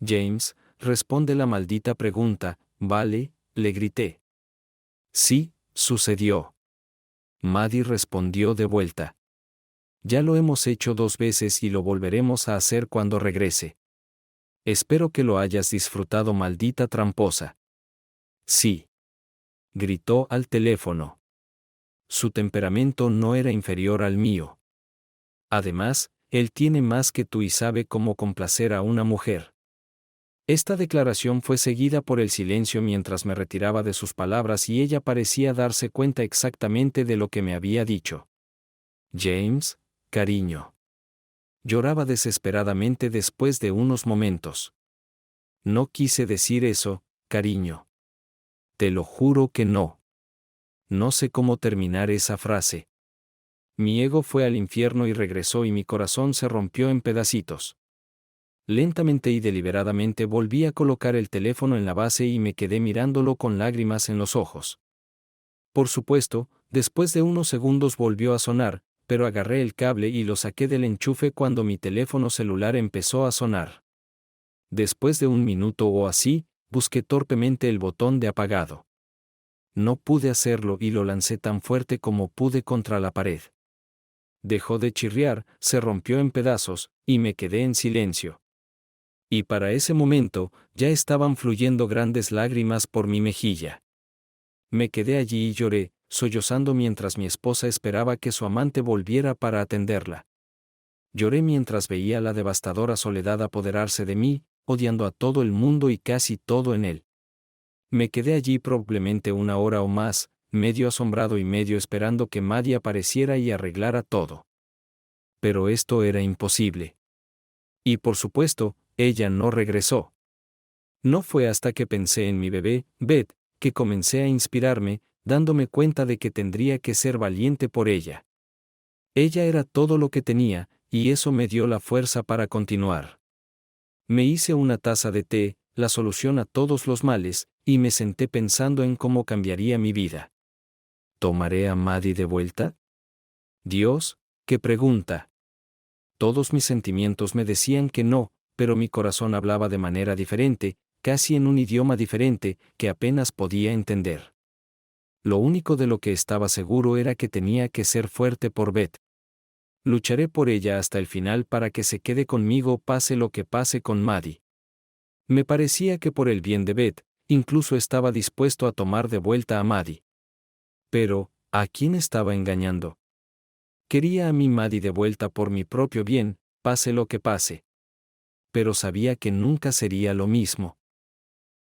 James, responde la maldita pregunta, ¿vale?, le grité. Sí, sucedió. Maddie respondió de vuelta. Ya lo hemos hecho 2 veces y lo volveremos a hacer cuando regrese. Espero que lo hayas disfrutado, maldita tramposa. Sí. Gritó al teléfono. Su temperamento no era inferior al mío. Además, él tiene más que tú y sabe cómo complacer a una mujer. Esta declaración fue seguida por el silencio mientras me retiraba de sus palabras y ella parecía darse cuenta exactamente de lo que me había dicho. James, cariño. Lloraba desesperadamente después de unos momentos. No quise decir eso, cariño. Te lo juro que no. No sé cómo terminar esa frase. Mi ego fue al infierno y regresó y mi corazón se rompió en pedacitos. Lentamente y deliberadamente volví a colocar el teléfono en la base y me quedé mirándolo con lágrimas en los ojos. Por supuesto, después de unos segundos volvió a sonar, pero agarré el cable y lo saqué del enchufe cuando mi teléfono celular empezó a sonar. Después de un minuto o así, busqué torpemente el botón de apagado. No pude hacerlo y lo lancé tan fuerte como pude contra la pared. Dejó de chirriar, se rompió en pedazos, y me quedé en silencio. Y para ese momento, ya estaban fluyendo grandes lágrimas por mi mejilla. Me quedé allí y lloré, sollozando mientras mi esposa esperaba que su amante volviera para atenderla. Lloré mientras veía la devastadora soledad apoderarse de mí, odiando a todo el mundo y casi todo en él. Me quedé allí probablemente una hora o más, medio asombrado y medio esperando que Maddie apareciera y arreglara todo. Pero esto era imposible. Y por supuesto, ella no regresó. No fue hasta que pensé en mi bebé, Beth, que comencé a inspirarme, dándome cuenta de que tendría que ser valiente por ella. Ella era todo lo que tenía, y eso me dio la fuerza para continuar. Me hice una taza de té, la solución a todos los males, y me senté pensando en cómo cambiaría mi vida. ¿Tomaré a Maddie de vuelta? Dios, qué pregunta. Todos mis sentimientos me decían que no, pero mi corazón hablaba de manera diferente, casi en un idioma diferente, que apenas podía entender. Lo único de lo que estaba seguro era que tenía que ser fuerte por Beth. Lucharé por ella hasta el final para que se quede conmigo pase lo que pase con Maddie. Me parecía que por el bien de Beth, incluso estaba dispuesto a tomar de vuelta a Maddie. Pero, ¿a quién estaba engañando? Quería a mi Maddie de vuelta por mi propio bien, pase lo que pase. Pero sabía que nunca sería lo mismo.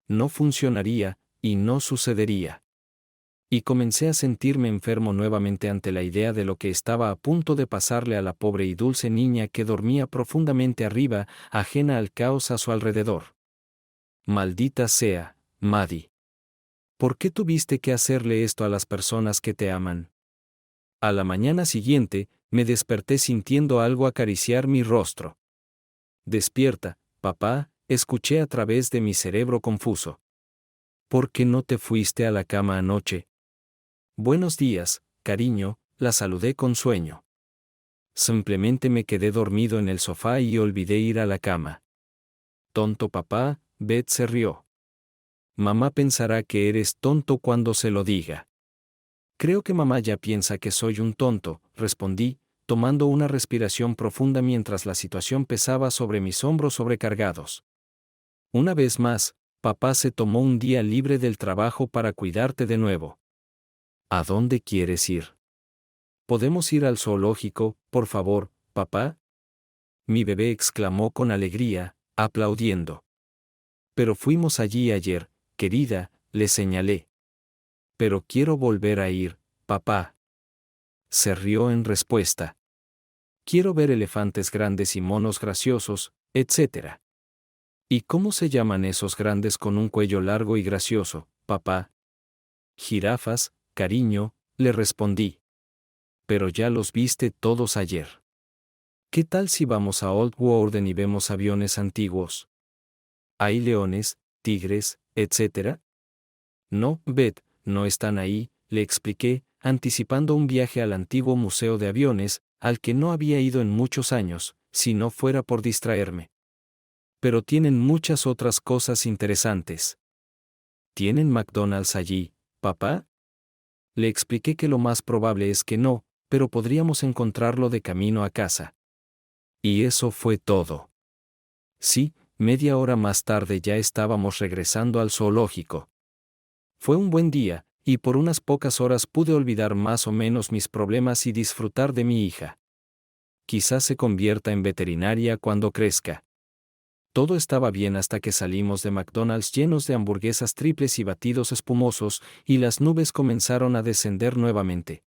No funcionaría, y no sucedería. Y comencé a sentirme enfermo nuevamente ante la idea de lo que estaba a punto de pasarle a la pobre y dulce niña que dormía profundamente arriba, ajena al caos a su alrededor. Maldita sea, Maddie. ¿Por qué tuviste que hacerle esto a las personas que te aman? A la mañana siguiente, me desperté sintiendo algo acariciar mi rostro. Despierta, papá, escuché a través de mi cerebro confuso. ¿Por qué no te fuiste a la cama anoche? Buenos días, cariño, la saludé con sueño. Simplemente me quedé dormido en el sofá y olvidé ir a la cama. Tonto papá, Beth se rió. Mamá pensará que eres tonto cuando se lo diga. Creo que mamá ya piensa que soy un tonto, respondí, tomando una respiración profunda mientras la situación pesaba sobre mis hombros sobrecargados. Una vez más, papá se tomó un día libre del trabajo para cuidarte de nuevo. ¿A dónde quieres ir? ¿Podemos ir al zoológico, por favor, papá? Mi bebé exclamó con alegría, aplaudiendo. Pero fuimos allí ayer, querida, le señalé. Pero quiero volver a ir, papá. Se rió en respuesta. Quiero ver elefantes grandes y monos graciosos, etc. ¿Y cómo se llaman esos grandes con un cuello largo y gracioso, papá? Jirafas, cariño, le respondí. Pero ya los viste todos ayer. ¿Qué tal si vamos a Old Warden y vemos aviones antiguos? ¿Hay leones, tigres, etc.? No, Beth, no están ahí, le expliqué, anticipando un viaje al antiguo museo de aviones, al que no había ido en muchos años, si no fuera por distraerme. Pero tienen muchas otras cosas interesantes. ¿Tienen McDonald's allí, papá? Le expliqué que lo más probable es que no, pero podríamos encontrarlo de camino a casa. Y eso fue todo. Sí, media hora más tarde ya estábamos regresando al zoológico. Fue un buen día, y por unas pocas horas pude olvidar más o menos mis problemas y disfrutar de mi hija. Quizás se convierta en veterinaria cuando crezca. Todo estaba bien hasta que salimos de McDonald's llenos de hamburguesas triples y batidos espumosos, y las nubes comenzaron a descender nuevamente.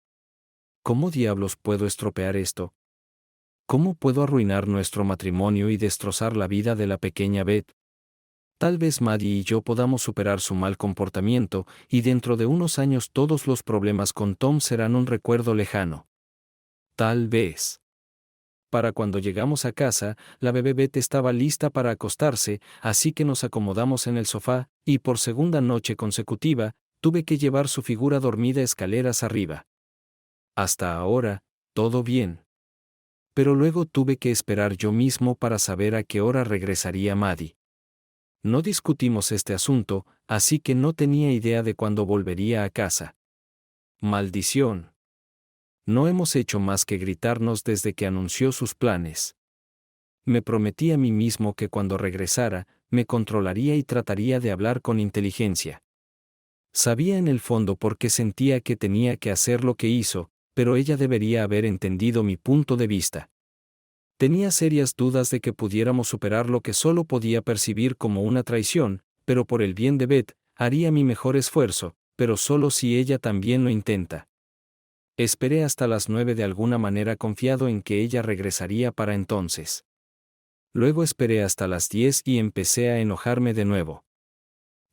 ¿Cómo diablos puedo estropear esto? ¿Cómo puedo arruinar nuestro matrimonio y destrozar la vida de la pequeña Beth? Tal vez Maddie y yo podamos superar su mal comportamiento, y dentro de unos años todos los problemas con Tom serán un recuerdo lejano. Tal vez. Para cuando llegamos a casa, la bebé Beth estaba lista para acostarse, así que nos acomodamos en el sofá, y por segunda noche consecutiva, tuve que llevar su figura dormida escaleras arriba. Hasta ahora, todo bien. Pero luego tuve que esperar yo mismo para saber a qué hora regresaría Maddie. No discutimos este asunto, así que no tenía idea de cuándo volvería a casa. Maldición. No hemos hecho más que gritarnos desde que anunció sus planes. Me prometí a mí mismo que cuando regresara, me controlaría y trataría de hablar con inteligencia. Sabía en el fondo por qué sentía que tenía que hacer lo que hizo, pero ella debería haber entendido mi punto de vista. Tenía serias dudas de que pudiéramos superar lo que solo podía percibir como una traición, pero por el bien de Beth, haría mi mejor esfuerzo, pero solo si ella también lo intenta. Esperé hasta las 9 de alguna manera confiado en que ella regresaría para entonces. Luego esperé hasta las 10 y empecé a enojarme de nuevo.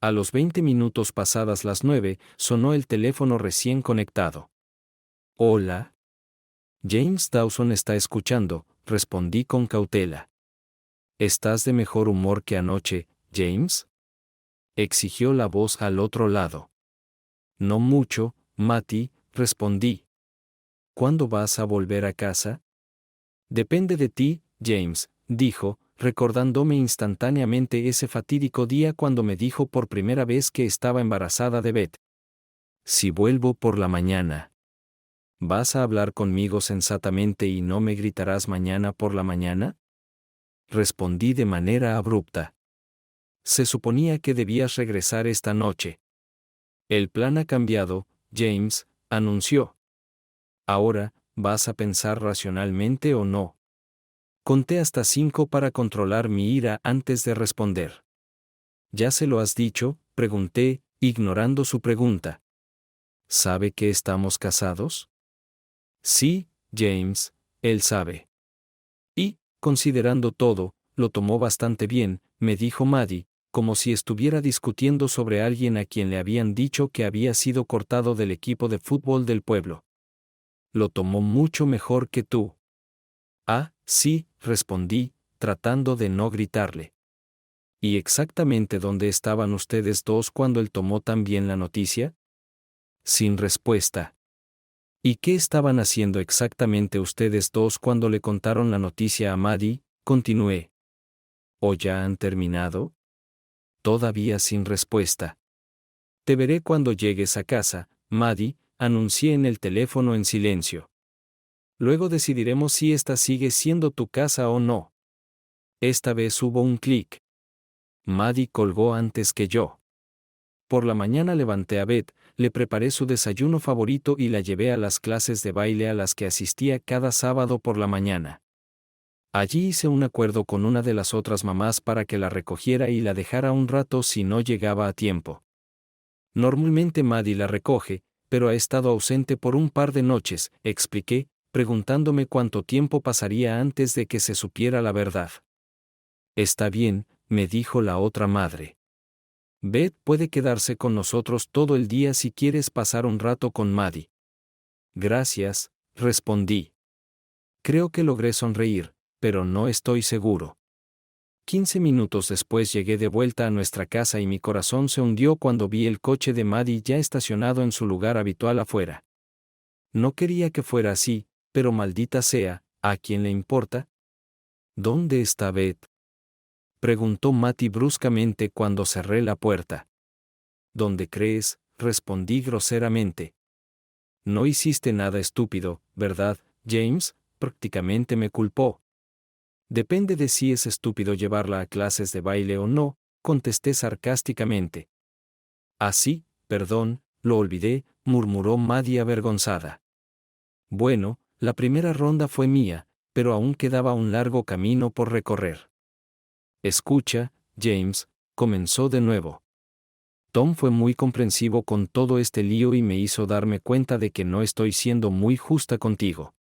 A los 20 minutos pasadas las 9, sonó el teléfono recién conectado. Hola. James Dawson está escuchando, respondí con cautela. ¿Estás de mejor humor que anoche, James? Exigió la voz al otro lado. No mucho, Matty, respondí. ¿Cuándo vas a volver a casa? Depende de ti, James, dijo, recordándome instantáneamente ese fatídico día cuando me dijo por primera vez que estaba embarazada de Beth. Si vuelvo por la mañana. ¿Vas a hablar conmigo sensatamente y no me gritarás mañana por la mañana? Respondí de manera abrupta. Se suponía que debías regresar esta noche. El plan ha cambiado, James, anunció. Ahora, ¿vas a pensar racionalmente o no? Conté hasta 5 para controlar mi ira antes de responder. ¿Ya se lo has dicho?, pregunté, ignorando su pregunta. ¿Sabe que estamos casados? Sí, James, él sabe. Y, considerando todo, lo tomó bastante bien, me dijo Maddie, como si estuviera discutiendo sobre alguien a quien le habían dicho que había sido cortado del equipo de fútbol del pueblo. Lo tomó mucho mejor que tú. Ah, sí, respondí, tratando de no gritarle. ¿Y exactamente dónde estaban ustedes dos cuando él tomó también la noticia? Sin respuesta. ¿Y qué estaban haciendo exactamente ustedes dos cuando le contaron la noticia a Maddie? Continué. ¿O ya han terminado? Todavía sin respuesta. Te veré cuando llegues a casa, Maddie, anuncié en el teléfono en silencio. Luego decidiremos si esta sigue siendo tu casa o no. Esta vez hubo un clic. Maddie colgó antes que yo. Por la mañana levanté a Beth, le preparé su desayuno favorito y la llevé a las clases de baile a las que asistía cada sábado por la mañana. Allí hice un acuerdo con una de las otras mamás para que la recogiera y la dejara un rato si no llegaba a tiempo. Normalmente Maddie la recoge, pero ha estado ausente por un par de noches, expliqué, preguntándome cuánto tiempo pasaría antes de que se supiera la verdad. Está bien, me dijo la otra madre. Beth puede quedarse con nosotros todo el día si quieres pasar un rato con Maddie. Gracias, respondí. Creo que logré sonreír, pero no estoy seguro. 15 minutos después llegué de vuelta a nuestra casa y mi corazón se hundió cuando vi el coche de Maddie ya estacionado en su lugar habitual afuera. No quería que fuera así, pero maldita sea, ¿a quién le importa? ¿Dónde está Beth?, preguntó Matty bruscamente cuando cerré la puerta. ¿Dónde crees?, respondí groseramente. No hiciste nada estúpido, ¿verdad, James?, prácticamente me culpó. Depende de si es estúpido llevarla a clases de baile o no, contesté sarcásticamente. Ah, sí, perdón, lo olvidé, murmuró Maddie avergonzada. Bueno, la primera ronda fue mía, pero aún quedaba un largo camino por recorrer. Escucha, James, comenzó de nuevo. Tom fue muy comprensivo con todo este lío y me hizo darme cuenta de que no estoy siendo muy justa contigo.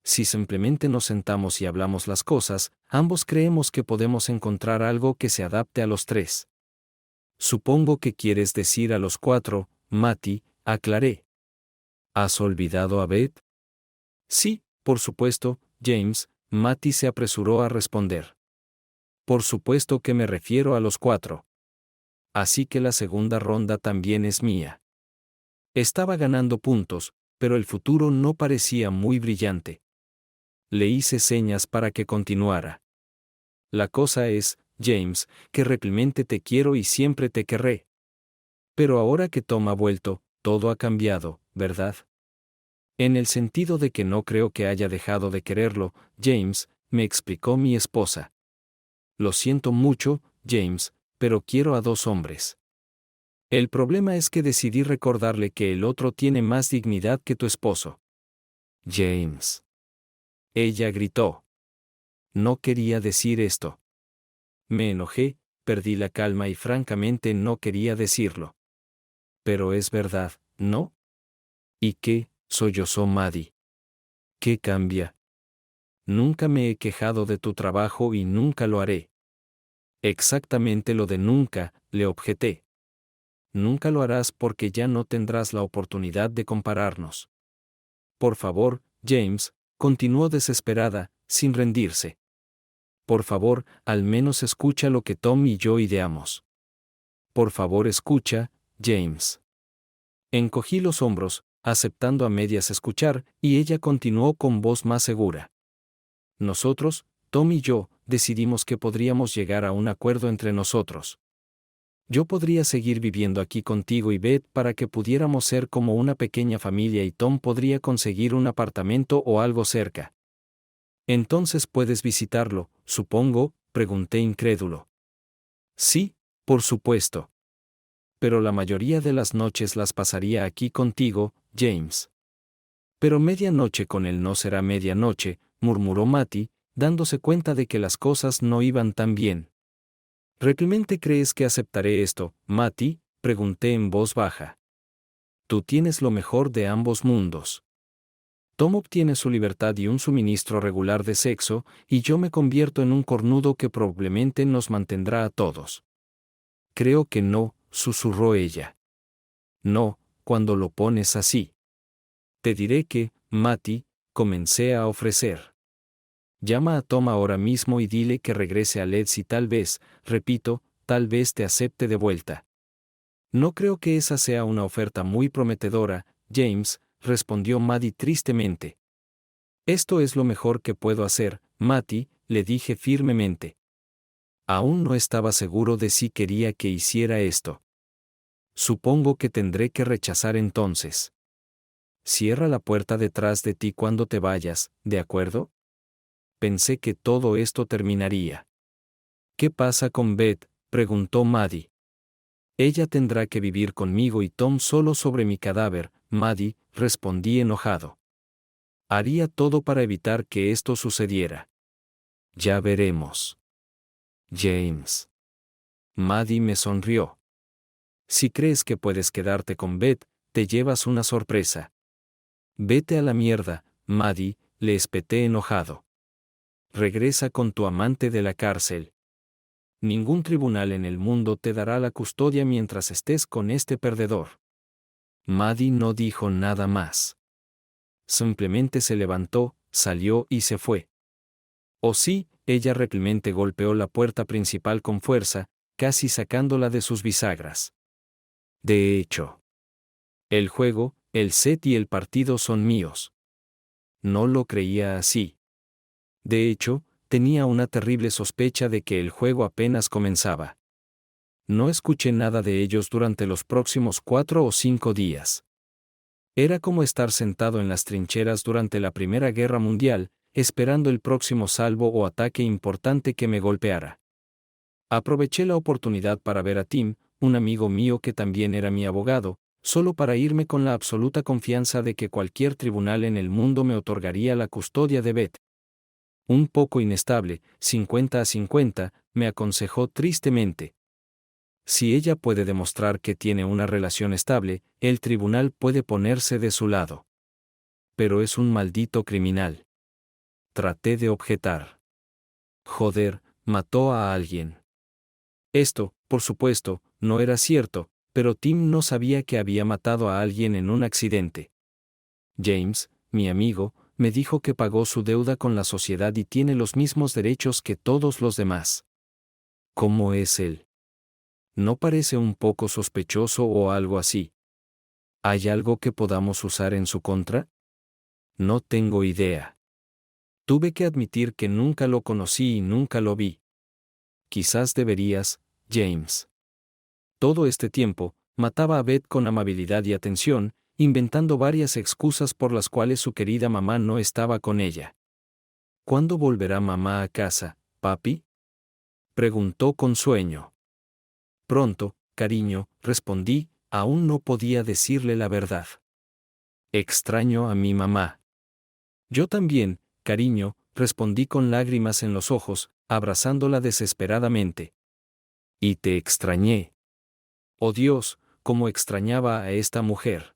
Si simplemente nos sentamos y hablamos las cosas, ambos creemos que podemos encontrar algo que se adapte a los tres. Supongo que quieres decir a los 4, Matty, aclaré. ¿Has olvidado a Beth? Sí, por supuesto, James, Matty se apresuró a responder. Por supuesto que me refiero a los 4. Así que la segunda ronda también es mía. Estaba ganando puntos, pero el futuro no parecía muy brillante. Le hice señas para que continuara. La cosa es, James, que realmente te quiero y siempre te querré. Pero ahora que Tom ha vuelto, todo ha cambiado, ¿verdad? En el sentido de que no creo que haya dejado de quererlo, James, me explicó mi esposa. Lo siento mucho, James, pero quiero a 2 hombres. El problema es que decidí recordarle que el otro tiene más dignidad que tu esposo. James. Ella gritó. No quería decir esto. Me enojé, perdí la calma y francamente no quería decirlo. Pero es verdad, ¿no? ¿Y qué? Sollozó Maddie. ¿Qué cambia? Nunca me he quejado de tu trabajo y nunca lo haré. Exactamente lo de nunca, le objeté. Nunca lo harás porque ya no tendrás la oportunidad de compararnos. Por favor, James, continuó desesperada, sin rendirse. Por favor, al menos escucha lo que Tom y yo ideamos. Por favor, escucha, James. Encogí los hombros, aceptando a medias escuchar, y ella continuó con voz más segura. Nosotros, Tom y yo, decidimos que podríamos llegar a un acuerdo entre nosotros. Yo podría seguir viviendo aquí contigo y Beth para que pudiéramos ser como una pequeña familia y Tom podría conseguir un apartamento o algo cerca. Entonces puedes visitarlo, supongo, pregunté incrédulo. Sí, por supuesto. Pero la mayoría de las noches las pasaría aquí contigo, James. Pero medianoche con él no será medianoche, murmuró Matty, dándose cuenta de que las cosas no iban tan bien. ¿Realmente crees que aceptaré esto, Matty?, pregunté en voz baja. Tú tienes lo mejor de ambos mundos. Tom obtiene su libertad y un suministro regular de sexo, y yo me convierto en un cornudo que probablemente nos mantendrá a todos. Creo que no, susurró ella. No, cuando lo pones así. Te diré que, Matty, comencé a ofrecer. Llama a Tom ahora mismo y dile que regrese a Leeds y tal vez, repito, tal vez te acepte de vuelta. No creo que esa sea una oferta muy prometedora, James, respondió Maddie tristemente. Esto es lo mejor que puedo hacer, Matty, le dije firmemente. Aún no estaba seguro de si quería que hiciera esto. Supongo que tendré que rechazar entonces. Cierra la puerta detrás de ti cuando te vayas, ¿de acuerdo? Pensé que todo esto terminaría. ¿Qué pasa con Beth?, preguntó Maddie. Ella tendrá que vivir conmigo y Tom solo sobre mi cadáver, Maddie, respondí enojado. Haría todo para evitar que esto sucediera. Ya veremos. James. Maddie me sonrió. Si crees que puedes quedarte con Beth, te llevas una sorpresa. Vete a la mierda, Maddie, le espeté enojado. Regresa con tu amante de la cárcel. Ningún tribunal en el mundo te dará la custodia mientras estés con este perdedor. Maddie no dijo nada más. Simplemente se levantó, salió y se fue. Oh sí, ella realmente golpeó la puerta principal con fuerza, casi sacándola de sus bisagras. De hecho, el juego, el set y el partido son míos. No lo creía así. De hecho, tenía una terrible sospecha de que el juego apenas comenzaba. No escuché nada de ellos durante los próximos 4 o 5 días. Era como estar sentado en las trincheras durante la Primera Guerra Mundial, esperando el próximo salvo o ataque importante que me golpeara. Aproveché la oportunidad para ver a Tim, un amigo mío que también era mi abogado, solo para irme con la absoluta confianza de que cualquier tribunal en el mundo me otorgaría la custodia de Beth. Un poco inestable, 50-50, me aconsejó tristemente. Si ella puede demostrar que tiene una relación estable, el tribunal puede ponerse de su lado. Pero es un maldito criminal. Traté de objetar. Joder, mató a alguien. Esto, por supuesto, no era cierto, pero Tim no sabía que había matado a alguien en un accidente. James, mi amigo, me dijo que pagó su deuda con la sociedad y tiene los mismos derechos que todos los demás. ¿Cómo es él? ¿No parece un poco sospechoso o algo así? ¿Hay algo que podamos usar en su contra? No tengo idea. Tuve que admitir que nunca lo conocí y nunca lo vi. Quizás deberías, James. Todo este tiempo, mataba a Beth con amabilidad y atención, inventando varias excusas por las cuales su querida mamá no estaba con ella. ¿Cuándo volverá mamá a casa, papi?, preguntó con sueño. Pronto, cariño, respondí, aún no podía decirle la verdad. Extraño a mi mamá. Yo también, cariño, respondí con lágrimas en los ojos, abrazándola desesperadamente. Y te extrañé. Oh Dios, cómo extrañaba a esta mujer.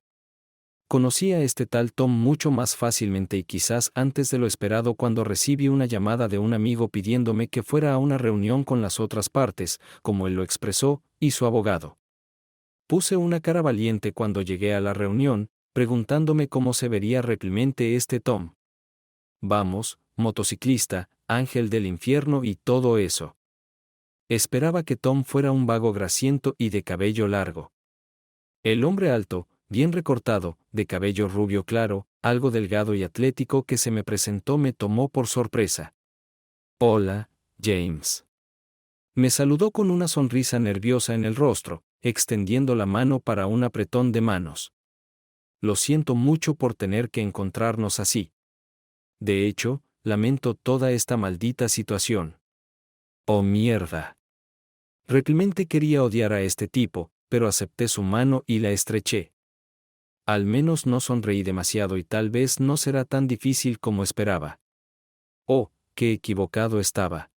Conocí a este tal Tom mucho más fácilmente y quizás antes de lo esperado cuando recibí una llamada de un amigo pidiéndome que fuera a una reunión con las otras partes, como él lo expresó, y su abogado. Puse una cara valiente cuando llegué a la reunión, preguntándome cómo se vería realmente este Tom. Vamos, motociclista, ángel del infierno y todo eso. Esperaba que Tom fuera un vago grasiento y de cabello largo. El hombre alto, bien recortado, de cabello rubio claro, algo delgado y atlético que se me presentó me tomó por sorpresa. Hola, James. Me saludó con una sonrisa nerviosa en el rostro, extendiendo la mano para un apretón de manos. Lo siento mucho por tener que encontrarnos así. De hecho, lamento toda esta maldita situación. Oh mierda. Realmente quería odiar a este tipo, pero acepté su mano y la estreché. Al menos no sonreí demasiado y tal vez no será tan difícil como esperaba. Oh, qué equivocado estaba.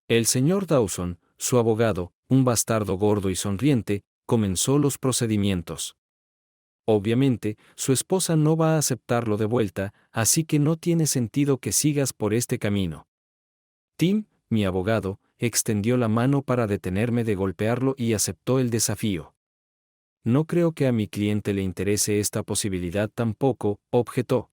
El señor Dawson, su abogado, un bastardo gordo y sonriente, comenzó los procedimientos. Obviamente, su esposa no va a aceptarlo de vuelta, así que no tiene sentido que sigas por este camino. Tim, mi abogado, extendió la mano para detenerme de golpearlo y aceptó el desafío. No creo que a mi cliente le interese esta posibilidad tampoco, objetó.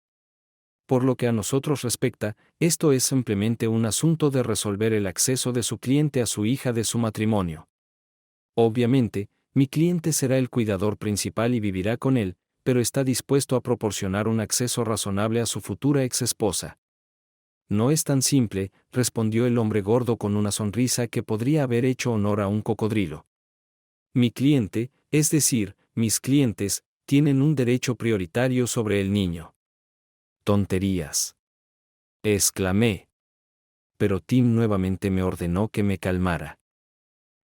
Por lo que a nosotros respecta, esto es simplemente un asunto de resolver el acceso de su cliente a su hija de su matrimonio. Obviamente, mi cliente será el cuidador principal y vivirá con él, pero está dispuesto a proporcionar un acceso razonable a su futura exesposa. No es tan simple, respondió el hombre gordo con una sonrisa que podría haber hecho honor a un cocodrilo. Mi cliente, es decir, mis clientes, tienen un derecho prioritario sobre el niño. Tonterías. Exclamé. Pero Tim nuevamente me ordenó que me calmara.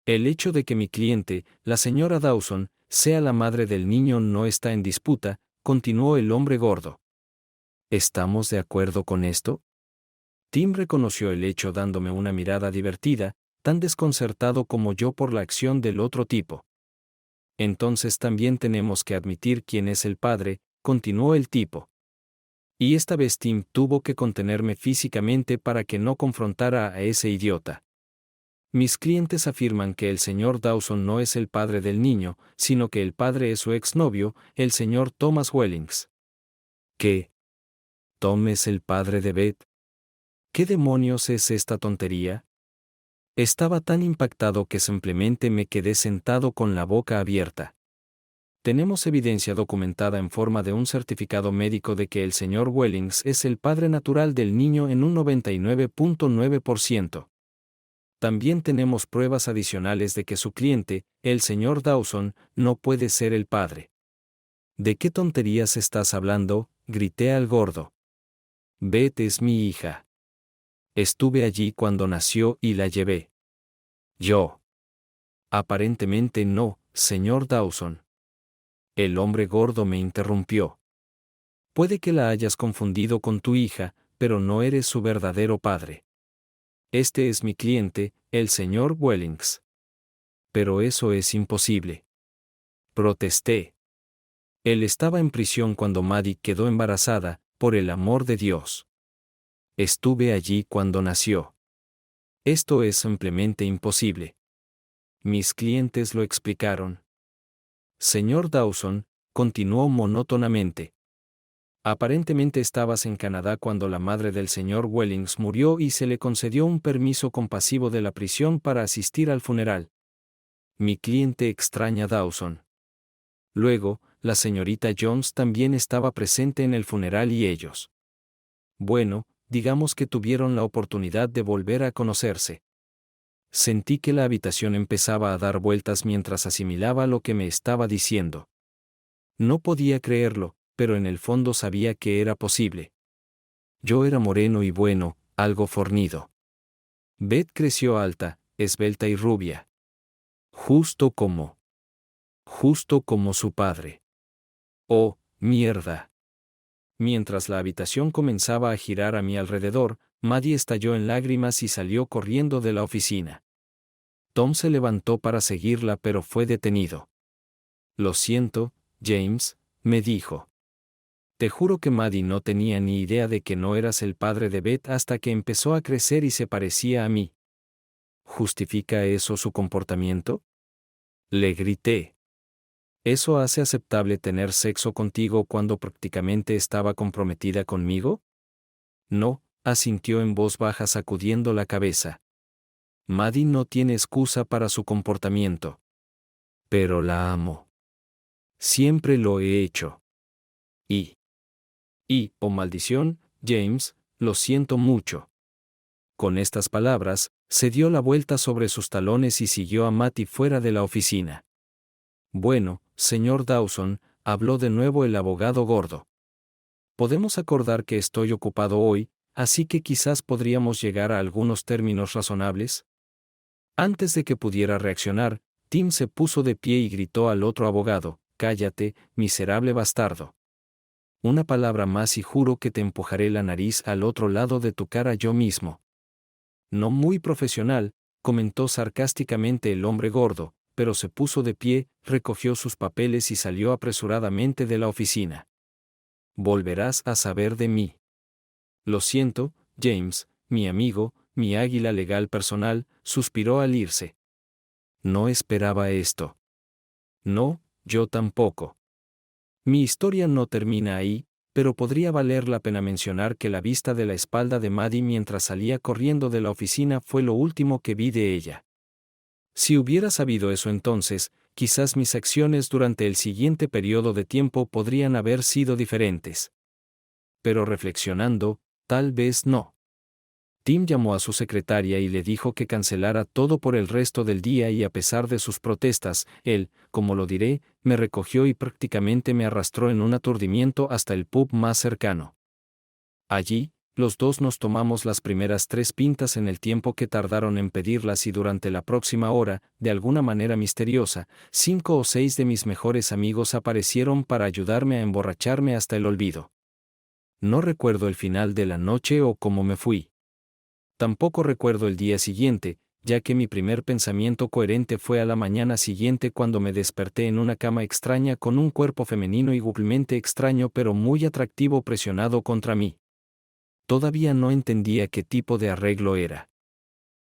El hecho de que mi cliente, la señora Dawson, sea la madre del niño no está en disputa, continuó el hombre gordo. ¿Estamos de acuerdo con esto? Tim reconoció el hecho dándome una mirada divertida, tan desconcertado como yo por la acción del otro tipo. Entonces también tenemos que admitir quién es el padre, continuó el tipo. Y esta vez Tim tuvo que contenerme físicamente para que no confrontara a ese idiota. Mis clientes afirman que el señor Dawson no es el padre del niño, sino que el padre es su exnovio, el señor Thomas Wellings. ¿Qué? ¿Tom es el padre de Beth? ¿Qué demonios es esta tontería? Estaba tan impactado que simplemente me quedé sentado con la boca abierta. Tenemos evidencia documentada en forma de un certificado médico de que el señor Wellings es el padre natural del niño en un 99.9%. También tenemos pruebas adicionales de que su cliente, el señor Dawson, no puede ser el padre. ¿De qué tonterías estás hablando?, grité al gordo. Beth es mi hija. Estuve allí cuando nació y la llevé. Yo. Aparentemente no, señor Dawson. El hombre gordo me interrumpió. Puede que la hayas confundido con tu hija, pero no eres su verdadero padre. Este es mi cliente, el señor Wellings. Pero eso es imposible. Protesté. Él estaba en prisión cuando Maddie quedó embarazada, por el amor de Dios. Estuve allí cuando nació. Esto es simplemente imposible. Mis clientes lo explicaron. Señor Dawson, continuó monótonamente. Aparentemente estabas en Canadá cuando la madre del señor Wellings murió y se le concedió un permiso compasivo de la prisión para asistir al funeral. Mi cliente extraña a Dawson. Luego, la señorita Jones también estaba presente en el funeral y ellos. Bueno, digamos que tuvieron la oportunidad de volver a conocerse. Sentí que la habitación empezaba a dar vueltas mientras asimilaba lo que me estaba diciendo. No podía creerlo, pero en el fondo sabía que era posible. Yo era moreno y bueno, algo fornido. Beth creció alta, esbelta y rubia. Justo como su padre. Oh, mierda. Mientras la habitación comenzaba a girar a mi alrededor, Maddie estalló en lágrimas y salió corriendo de la oficina. Tom se levantó para seguirla pero fue detenido. Lo siento, James, me dijo. Te juro que Maddie no tenía ni idea de que no eras el padre de Beth hasta que empezó a crecer y se parecía a mí. ¿Justifica eso su comportamiento? Le grité. ¿Eso hace aceptable tener sexo contigo cuando prácticamente estaba comprometida conmigo? No, asintió en voz baja sacudiendo la cabeza. Maddie no tiene excusa para su comportamiento. Pero la amo. Siempre lo he hecho. Oh maldición, James, lo siento mucho. Con estas palabras, se dio la vuelta sobre sus talones y siguió a Matty fuera de la oficina. Bueno, señor Dawson, habló de nuevo el abogado gordo. Podemos acordar que estoy ocupado hoy, así que quizás podríamos llegar a algunos términos razonables. Antes de que pudiera reaccionar, Tim se puso de pie y gritó al otro abogado: «Cállate, miserable bastardo. Una palabra más y juro que te empujaré la nariz al otro lado de tu cara yo mismo». No muy profesional, comentó sarcásticamente el hombre gordo, pero se puso de pie, recogió sus papeles y salió apresuradamente de la oficina. «Volverás a saber de mí». «Lo siento, James, mi amigo, mi águila legal personal», suspiró al irse. No esperaba esto. No, yo tampoco. Mi historia no termina ahí, pero podría valer la pena mencionar que la vista de la espalda de Maddie mientras salía corriendo de la oficina fue lo último que vi de ella. Si hubiera sabido eso entonces, quizás mis acciones durante el siguiente periodo de tiempo podrían haber sido diferentes. Pero reflexionando, tal vez no. Tim llamó a su secretaria y le dijo que cancelara todo por el resto del día y a pesar de sus protestas, él, como lo diré, me recogió y prácticamente me arrastró en un aturdimiento hasta el pub más cercano. Allí, los dos nos tomamos las primeras 3 pintas en el tiempo que tardaron en pedirlas y durante la próxima hora, de alguna manera misteriosa, 5 o 6 de mis mejores amigos aparecieron para ayudarme a emborracharme hasta el olvido. No recuerdo el final de la noche o cómo me fui. Tampoco recuerdo el día siguiente, ya que mi primer pensamiento coherente fue a la mañana siguiente cuando me desperté en una cama extraña con un cuerpo femenino igualmente extraño pero muy atractivo presionado contra mí. Todavía no entendía qué tipo de arreglo era.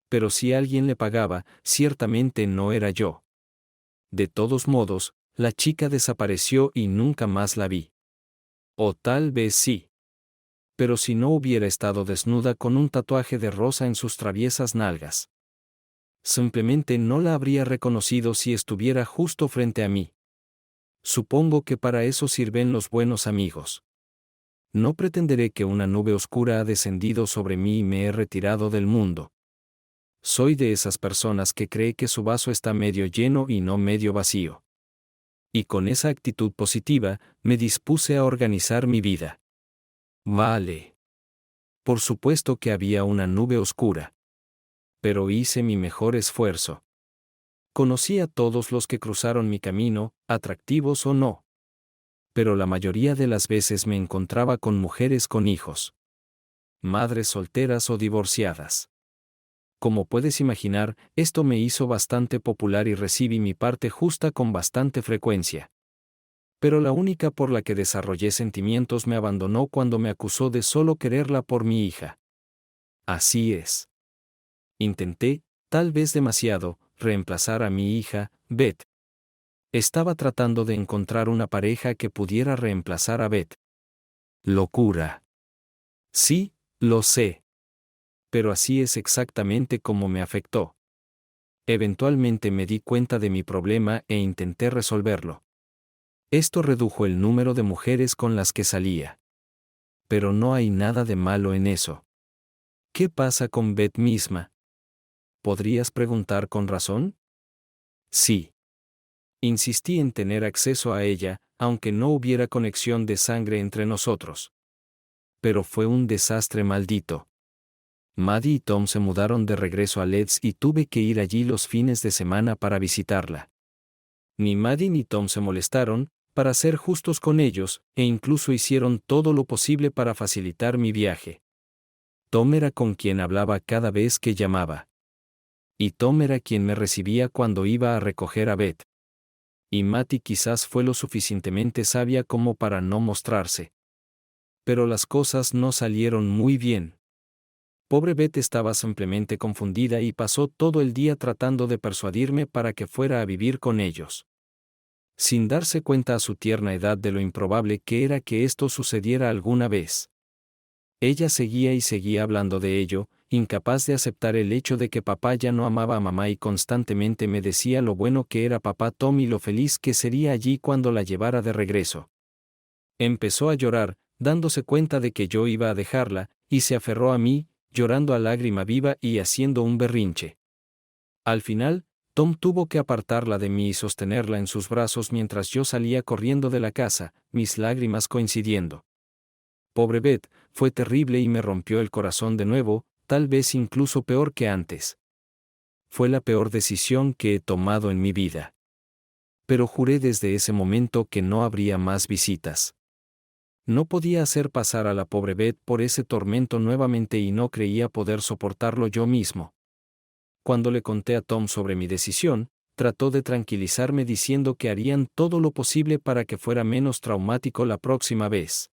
Pero si alguien le pagaba, ciertamente no era yo. De todos modos, la chica desapareció y nunca más la vi. O tal vez sí. Pero si no hubiera estado desnuda con un tatuaje de rosa en sus traviesas nalgas. Simplemente no la habría reconocido si estuviera justo frente a mí. Supongo que para eso sirven los buenos amigos. No pretenderé que una nube oscura ha descendido sobre mí y me he retirado del mundo. Soy de esas personas que cree que su vaso está medio lleno y no medio vacío. Y con esa actitud positiva, me dispuse a organizar mi vida. Vale. Por supuesto que había una nube oscura. Pero hice mi mejor esfuerzo. Conocí a todos los que cruzaron mi camino, atractivos o no. Pero la mayoría de las veces me encontraba con mujeres con hijos. Madres solteras o divorciadas. Como puedes imaginar, esto me hizo bastante popular y recibí mi parte justa con bastante frecuencia. Pero la única por la que desarrollé sentimientos me abandonó cuando me acusó de solo quererla por mi hija. Así es. Intenté, tal vez demasiado, reemplazar a mi hija, Beth. Estaba tratando de encontrar una pareja que pudiera reemplazar a Beth. Locura. Sí, lo sé. Pero así es exactamente como me afectó. Eventualmente me di cuenta de mi problema e intenté resolverlo. Esto redujo el número de mujeres con las que salía. Pero no hay nada de malo en eso. ¿Qué pasa con Beth misma? ¿Podrías preguntar con razón? Sí. Insistí en tener acceso a ella, aunque no hubiera conexión de sangre entre nosotros. Pero fue un desastre maldito. Maddie y Tom se mudaron de regreso a Leeds y tuve que ir allí los fines de semana para visitarla. Ni Maddie ni Tom se molestaron, para ser justos con ellos, e incluso hicieron todo lo posible para facilitar mi viaje. Tom era con quien hablaba cada vez que llamaba. Y Tom era quien me recibía cuando iba a recoger a Beth. Y Matty quizás fue lo suficientemente sabia como para no mostrarse. Pero las cosas no salieron muy bien. Pobre Beth estaba simplemente confundida y pasó todo el día tratando de persuadirme para que fuera a vivir con ellos. Sin darse cuenta a su tierna edad de lo improbable que era que esto sucediera alguna vez. Ella seguía y seguía hablando de ello, incapaz de aceptar el hecho de que papá ya no amaba a mamá y constantemente me decía lo bueno que era papá Tom y lo feliz que sería allí cuando la llevara de regreso. Empezó a llorar, dándose cuenta de que yo iba a dejarla, y se aferró a mí, llorando a lágrima viva y haciendo un berrinche. Al final, Tom tuvo que apartarla de mí y sostenerla en sus brazos mientras yo salía corriendo de la casa, mis lágrimas coincidiendo. Pobre Beth, fue terrible y me rompió el corazón de nuevo, tal vez incluso peor que antes. Fue la peor decisión que he tomado en mi vida. Pero juré desde ese momento que no habría más visitas. No podía hacer pasar a la pobre Beth por ese tormento nuevamente y no creía poder soportarlo yo mismo. Cuando le conté a Tom sobre mi decisión, trató de tranquilizarme diciendo que harían todo lo posible para que fuera menos traumático la próxima vez.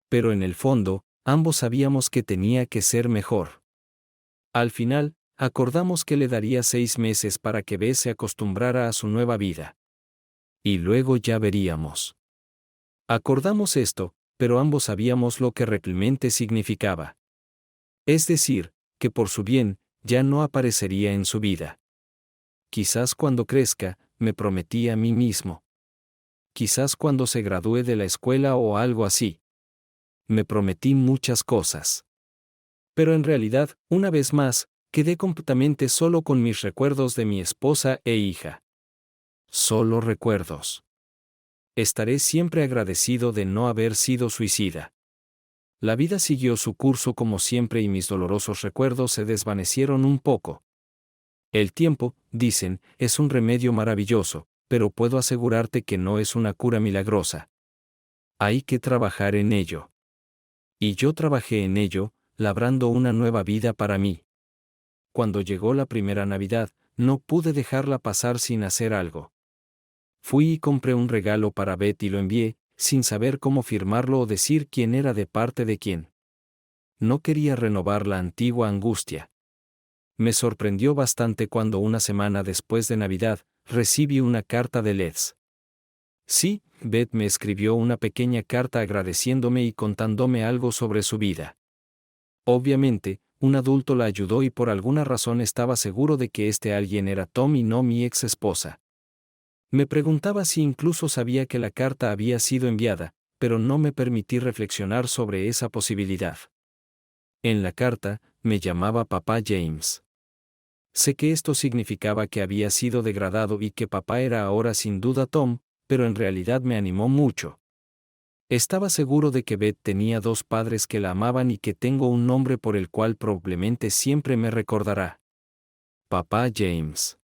Pero en el fondo, ambos sabíamos que tenía que ser mejor. Al final, acordamos que le daría 6 meses para que Beth se acostumbrara a su nueva vida. Y luego ya veríamos. Acordamos esto, pero ambos sabíamos lo que realmente significaba. Es decir, que por su bien, ya no aparecería en su vida. Quizás cuando crezca, me prometí a mí mismo. Quizás cuando se gradúe de la escuela o algo así. Me prometí muchas cosas. Pero en realidad, una vez más, quedé completamente solo con mis recuerdos de mi esposa e hija. Solo recuerdos. Estaré siempre agradecido de no haber sido suicida. La vida siguió su curso como siempre y mis dolorosos recuerdos se desvanecieron un poco. El tiempo, dicen, es un remedio maravilloso, pero puedo asegurarte que no es una cura milagrosa. Hay que trabajar en ello. Y yo trabajé en ello, labrando una nueva vida para mí. Cuando llegó la primera Navidad, no pude dejarla pasar sin hacer algo. Fui y compré un regalo para Beth y lo envié, sin saber cómo firmarlo o decir quién era de parte de quién. No quería renovar la antigua angustia. Me sorprendió bastante cuando una semana después de Navidad, recibí una carta de Liz. Sí, Beth me escribió una pequeña carta agradeciéndome y contándome algo sobre su vida. Obviamente, un adulto la ayudó y por alguna razón estaba seguro de que este alguien era Tom y no mi ex esposa. Me preguntaba si incluso sabía que la carta había sido enviada, pero no me permití reflexionar sobre esa posibilidad. En la carta, me llamaba Papá James. Sé que esto significaba que había sido degradado y que papá era ahora sin duda Tom, pero en realidad me animó mucho. Estaba seguro de que Beth tenía 2 padres que la amaban y que tengo un nombre por el cual probablemente siempre me recordará. Papá James.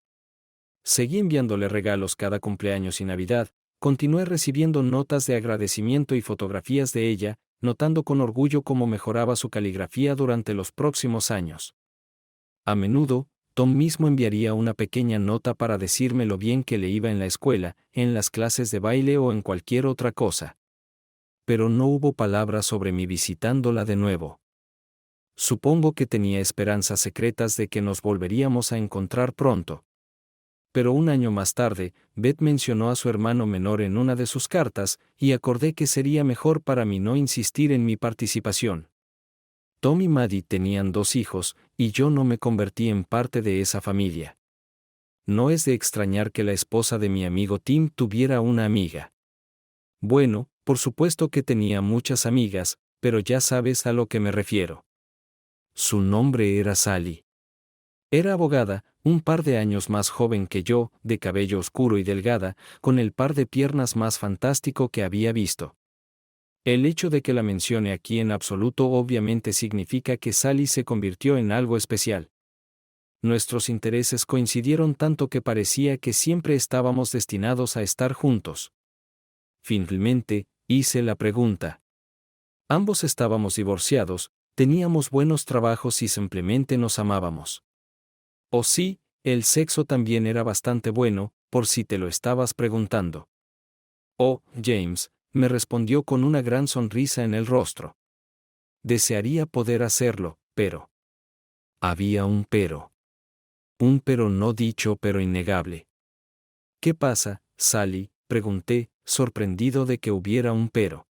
Seguí enviándole regalos cada cumpleaños y Navidad, continué recibiendo notas de agradecimiento y fotografías de ella, notando con orgullo cómo mejoraba su caligrafía durante los próximos años. A menudo, Tom mismo enviaría una pequeña nota para decirme lo bien que le iba en la escuela, en las clases de baile o en cualquier otra cosa. Pero no hubo palabras sobre mí visitándola de nuevo. Supongo que tenía esperanzas secretas de que nos volveríamos a encontrar pronto. Pero un año más tarde, Beth mencionó a su hermano menor en una de sus cartas, y acordé que sería mejor para mí no insistir en mi participación. Tom y Maddie tenían 2 hijos, y yo no me convertí en parte de esa familia. No es de extrañar que la esposa de mi amigo Tim tuviera una amiga. Bueno, por supuesto que tenía muchas amigas, pero ya sabes a lo que me refiero. Su nombre era Sally. Era abogada, un par de años más joven que yo, de cabello oscuro y delgada, con el par de piernas más fantástico que había visto. El hecho de que la mencione aquí en absoluto obviamente significa que Sally se convirtió en algo especial. Nuestros intereses coincidieron tanto que parecía que siempre estábamos destinados a estar juntos. Finalmente, hice la pregunta. Ambos estábamos divorciados, Teníamos buenos trabajos y simplemente nos amábamos. Oh sí, el sexo también era bastante bueno, por si te lo estabas preguntando. Oh, James, me respondió con una gran sonrisa en el rostro. Desearía poder hacerlo, pero... Había un pero. Un pero no dicho pero innegable. ¿Qué pasa, Sally?, pregunté, sorprendido de que hubiera un pero.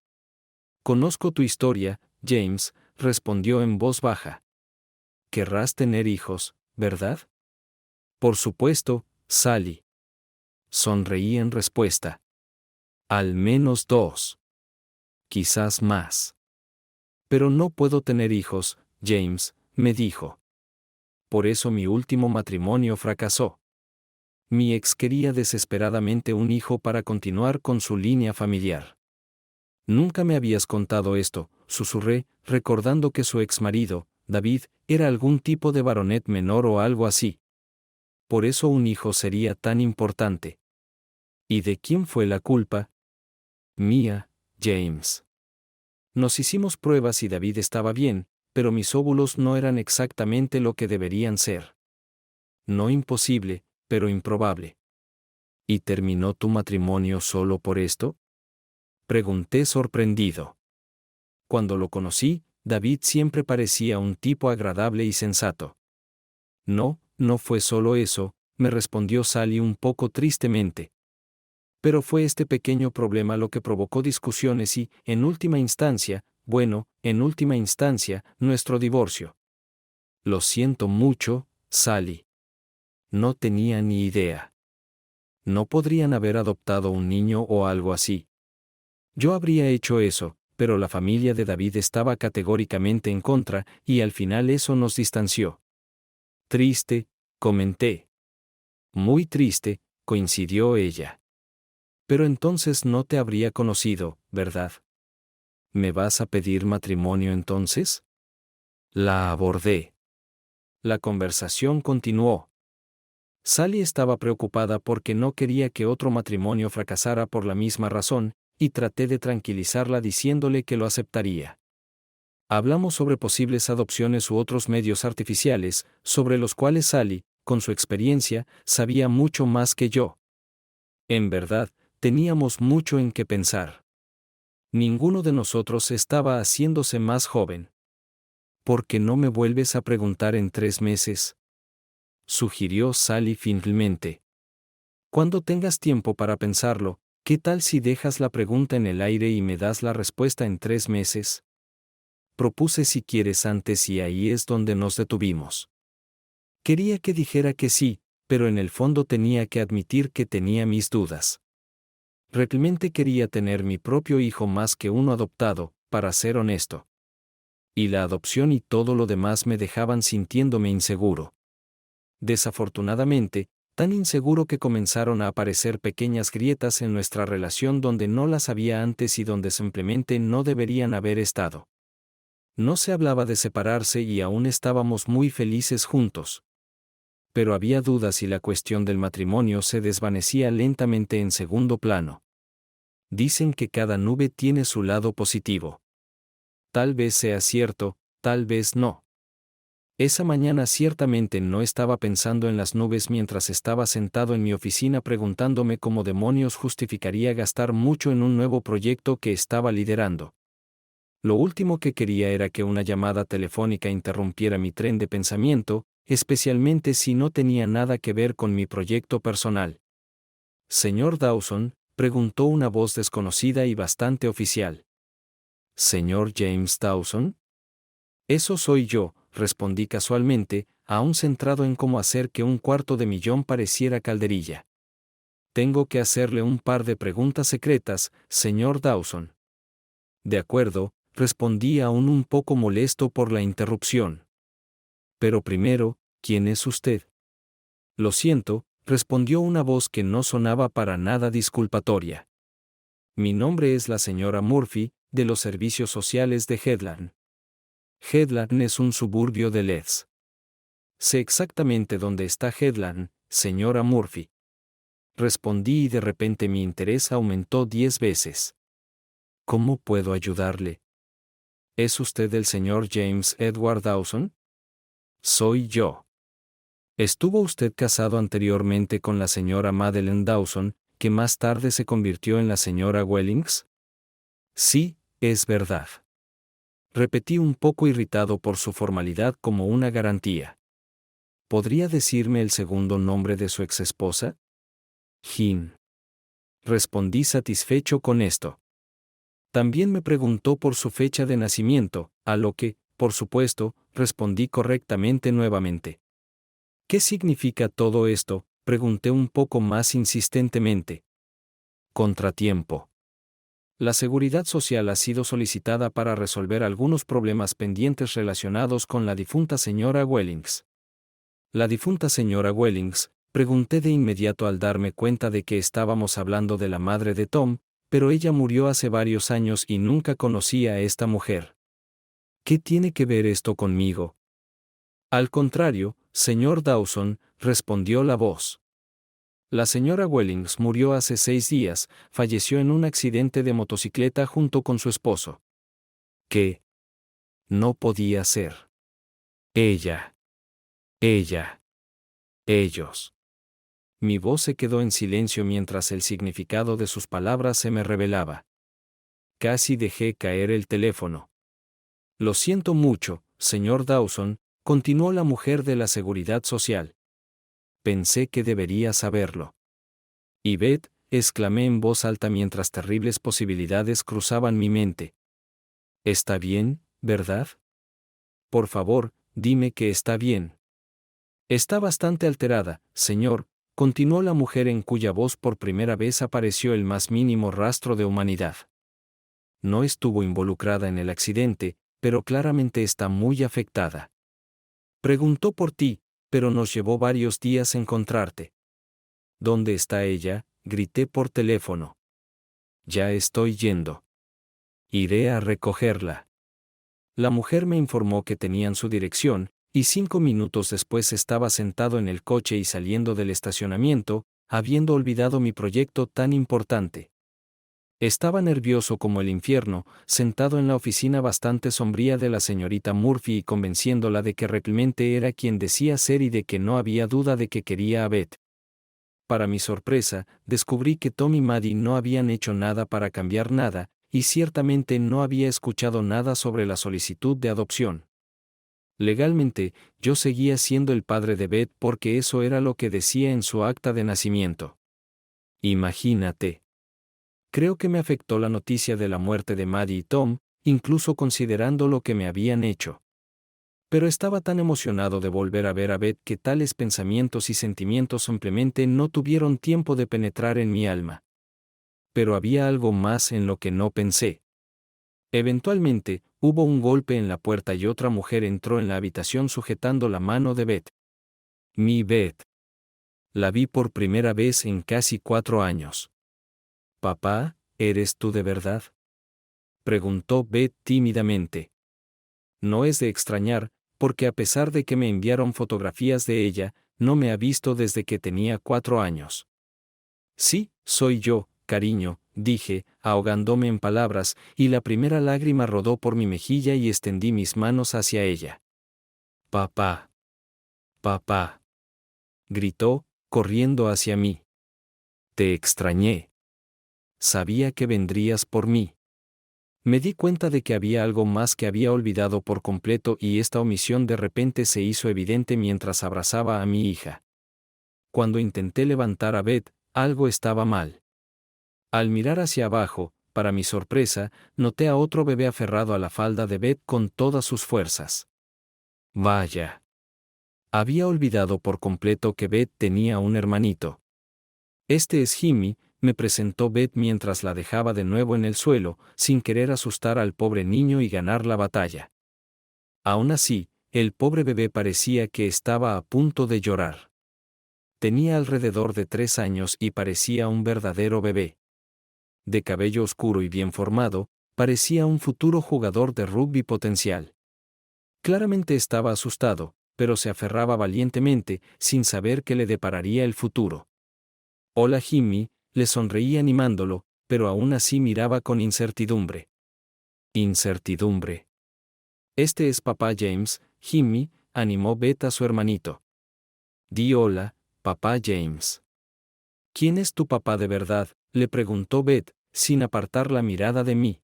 Conozco tu historia, James, respondió en voz baja. Querrás tener hijos, ¿verdad? Por supuesto, Sally. Sonreí en respuesta. Al menos 2. Quizás más. Pero no puedo tener hijos, James, me dijo. Por eso mi último matrimonio fracasó. Mi ex quería desesperadamente un hijo para continuar con su línea familiar. Nunca me habías contado esto, susurré, recordando que su ex marido, David, era algún tipo de baronet menor o algo así. Por eso un hijo sería tan importante. ¿Y de quién fue la culpa? Mía, James. Nos hicimos pruebas y David estaba bien, pero mis óvulos no eran exactamente lo que deberían ser. No imposible, pero improbable. ¿Y terminó tu matrimonio solo por esto? Pregunté sorprendido. Cuando lo conocí, David siempre parecía un tipo agradable y sensato. No, no fue solo eso, me respondió Sally un poco tristemente. Pero fue este pequeño problema lo que provocó discusiones y, en última instancia, nuestro divorcio. Lo siento mucho, Sally. No tenía ni idea. ¿No podrían haber adoptado un niño o algo así? Yo habría hecho eso, pero la familia de David estaba categóricamente en contra, y al final eso nos distanció. Triste, comenté. Muy triste, coincidió ella. Pero entonces no te habría conocido, ¿verdad? ¿Me vas a pedir matrimonio entonces? La abordé. La conversación continuó. Sally estaba preocupada porque no quería que otro matrimonio fracasara por la misma razón, y traté de tranquilizarla diciéndole que lo aceptaría. Hablamos sobre posibles adopciones u otros medios artificiales, sobre los cuales Sally, con su experiencia, sabía mucho más que yo. En verdad, teníamos mucho en qué pensar. Ninguno de nosotros estaba haciéndose más joven. ¿Por qué no me vuelves a preguntar en 3 meses? Sugirió Sally finalmente. Cuando tengas tiempo para pensarlo, ¿qué tal si dejas la pregunta en el aire y me das la respuesta en 3 meses? Propuse si quieres antes y ahí es donde nos detuvimos. Quería que dijera que sí, pero en el fondo tenía que admitir que tenía mis dudas. Realmente quería tener mi propio hijo más que uno adoptado, para ser honesto. Y la adopción y todo lo demás me dejaban sintiéndome inseguro. Desafortunadamente, tan inseguro que comenzaron a aparecer pequeñas grietas en nuestra relación donde no las había antes y donde simplemente no deberían haber estado. No se hablaba de separarse y aún estábamos muy felices juntos. Pero había dudas y la cuestión del matrimonio se desvanecía lentamente en segundo plano. Dicen que cada nube tiene su lado positivo. Tal vez sea cierto, tal vez no. Esa mañana ciertamente no estaba pensando en las nubes mientras estaba sentado en mi oficina preguntándome cómo demonios justificaría gastar mucho en un nuevo proyecto que estaba liderando. Lo último que quería era que una llamada telefónica interrumpiera mi tren de pensamiento, especialmente si no tenía nada que ver con mi proyecto personal. Señor Dawson, preguntó una voz desconocida y bastante oficial. ¿Señor James Dawson? Eso soy yo, respondí casualmente, aún centrado en cómo hacer que $250,000 pareciera calderilla. Tengo que hacerle un par de preguntas secretas, señor Dawson. De acuerdo, respondí aún un poco molesto por la interrupción. Pero primero, ¿quién es usted? Lo siento, respondió una voz que no sonaba para nada disculpatoria. Mi nombre es la señora Murphy, de los servicios sociales de Headland. Headland es un suburbio de Leeds. Sé exactamente dónde está Headland, señora Murphy. Respondí y de repente mi interés aumentó 10 veces. ¿Cómo puedo ayudarle? ¿Es usted el señor James Edward Dawson? Soy yo. ¿Estuvo usted casado anteriormente con la señora Madeleine Dawson, que más tarde se convirtió en la señora Wellings? Sí, es verdad. Repetí un poco irritado por su formalidad como una garantía. ¿Podría decirme el segundo nombre de su exesposa? Jean. Respondí satisfecho con esto. También me preguntó por su fecha de nacimiento, a lo que, por supuesto, respondí correctamente nuevamente. ¿Qué significa todo esto?, pregunté un poco más insistentemente. Contratiempo. La Seguridad Social ha sido solicitada para resolver algunos problemas pendientes relacionados con la difunta señora Wellings. La difunta señora Wellings, pregunté de inmediato al darme cuenta de que estábamos hablando de la madre de Tom, pero ella murió hace varios años y nunca conocí a esta mujer. ¿Qué tiene que ver esto conmigo? Al contrario, señor Dawson, respondió la voz. La señora Wellings murió hace 6 días, falleció en un accidente de motocicleta junto con su esposo. ¿Qué? No podía ser. Ella. Ellos. Mi voz se quedó en silencio mientras el significado de sus palabras se me revelaba. Casi dejé caer el teléfono. Lo siento mucho, señor Dawson, continuó la mujer de la Seguridad Social. Pensé que debería saberlo. Y Beth, exclamé en voz alta mientras terribles posibilidades cruzaban mi mente. ¿Está bien, verdad? Por favor, dime que está bien. Está bastante alterada, señor, continuó la mujer en cuya voz por primera vez apareció el más mínimo rastro de humanidad. No estuvo involucrada en el accidente, pero claramente está muy afectada. Preguntó por ti, pero nos llevó varios días encontrarte. ¿Dónde está ella?, grité por teléfono. Ya estoy yendo. Iré a recogerla. La mujer me informó que tenían su dirección, y 5 minutos después estaba sentado en el coche y saliendo del estacionamiento, habiendo olvidado mi proyecto tan importante. Estaba nervioso como el infierno, sentado en la oficina bastante sombría de la señorita Murphy y convenciéndola de que realmente era quien decía ser y de que no había duda de que quería a Beth. Para mi sorpresa, descubrí que Tom y Maddie no habían hecho nada para cambiar nada, y ciertamente no había escuchado nada sobre la solicitud de adopción. Legalmente, yo seguía siendo el padre de Beth porque eso era lo que decía en su acta de nacimiento. Imagínate. Creo que me afectó la noticia de la muerte de Maddie y Tom, incluso considerando lo que me habían hecho. Pero estaba tan emocionado de volver a ver a Beth que tales pensamientos y sentimientos simplemente no tuvieron tiempo de penetrar en mi alma. Pero había algo más en lo que no pensé. Eventualmente, hubo un golpe en la puerta y otra mujer entró en la habitación sujetando la mano de Beth. Mi Beth. La vi por primera vez en casi 4 años. «Papá, ¿eres tú de verdad?», preguntó Beth tímidamente. No es de extrañar, porque a pesar de que me enviaron fotografías de ella, no me ha visto desde que tenía 4 años. Sí, soy yo, cariño, dije, ahogándome en palabras, y la primera lágrima rodó por mi mejilla y extendí mis manos hacia ella. Papá. Papá. Gritó, corriendo hacia mí. Te extrañé. Sabía que vendrías por mí. Me di cuenta de que había algo más que había olvidado por completo y esta omisión de repente se hizo evidente mientras abrazaba a mi hija. Cuando intenté levantar a Beth, algo estaba mal. Al mirar hacia abajo, para mi sorpresa, noté a otro bebé aferrado a la falda de Beth con todas sus fuerzas. Vaya. Había olvidado por completo que Beth tenía un hermanito. Este es Jimmy, me presentó Beth mientras la dejaba de nuevo en el suelo, sin querer asustar al pobre niño y ganar la batalla. Aún así, el pobre bebé parecía que estaba a punto de llorar. Tenía alrededor de 3 años y parecía un verdadero bebé. De cabello oscuro y bien formado, parecía un futuro jugador de rugby potencial. Claramente estaba asustado, pero se aferraba valientemente, sin saber qué le depararía el futuro. Hola Jimmy, le sonreí animándolo, pero aún así miraba con incertidumbre. Incertidumbre. Este es papá James, Jimmy, animó Beth a su hermanito. Di hola, papá James. ¿Quién es tu papá de verdad?, le preguntó Beth, sin apartar la mirada de mí.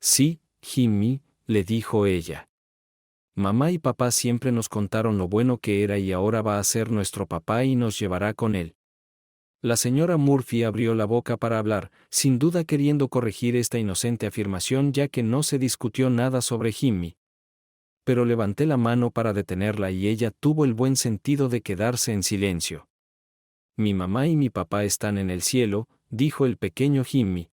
Sí, Jimmy, le dijo ella. Mamá y papá siempre nos contaron lo bueno que era y ahora va a ser nuestro papá y nos llevará con él. La señora Murphy abrió la boca para hablar, sin duda queriendo corregir esta inocente afirmación ya que no se discutió nada sobre Jimmy. Pero levanté la mano para detenerla y ella tuvo el buen sentido de quedarse en silencio. Mi mamá y mi papá están en el cielo, dijo el pequeño Jimmy.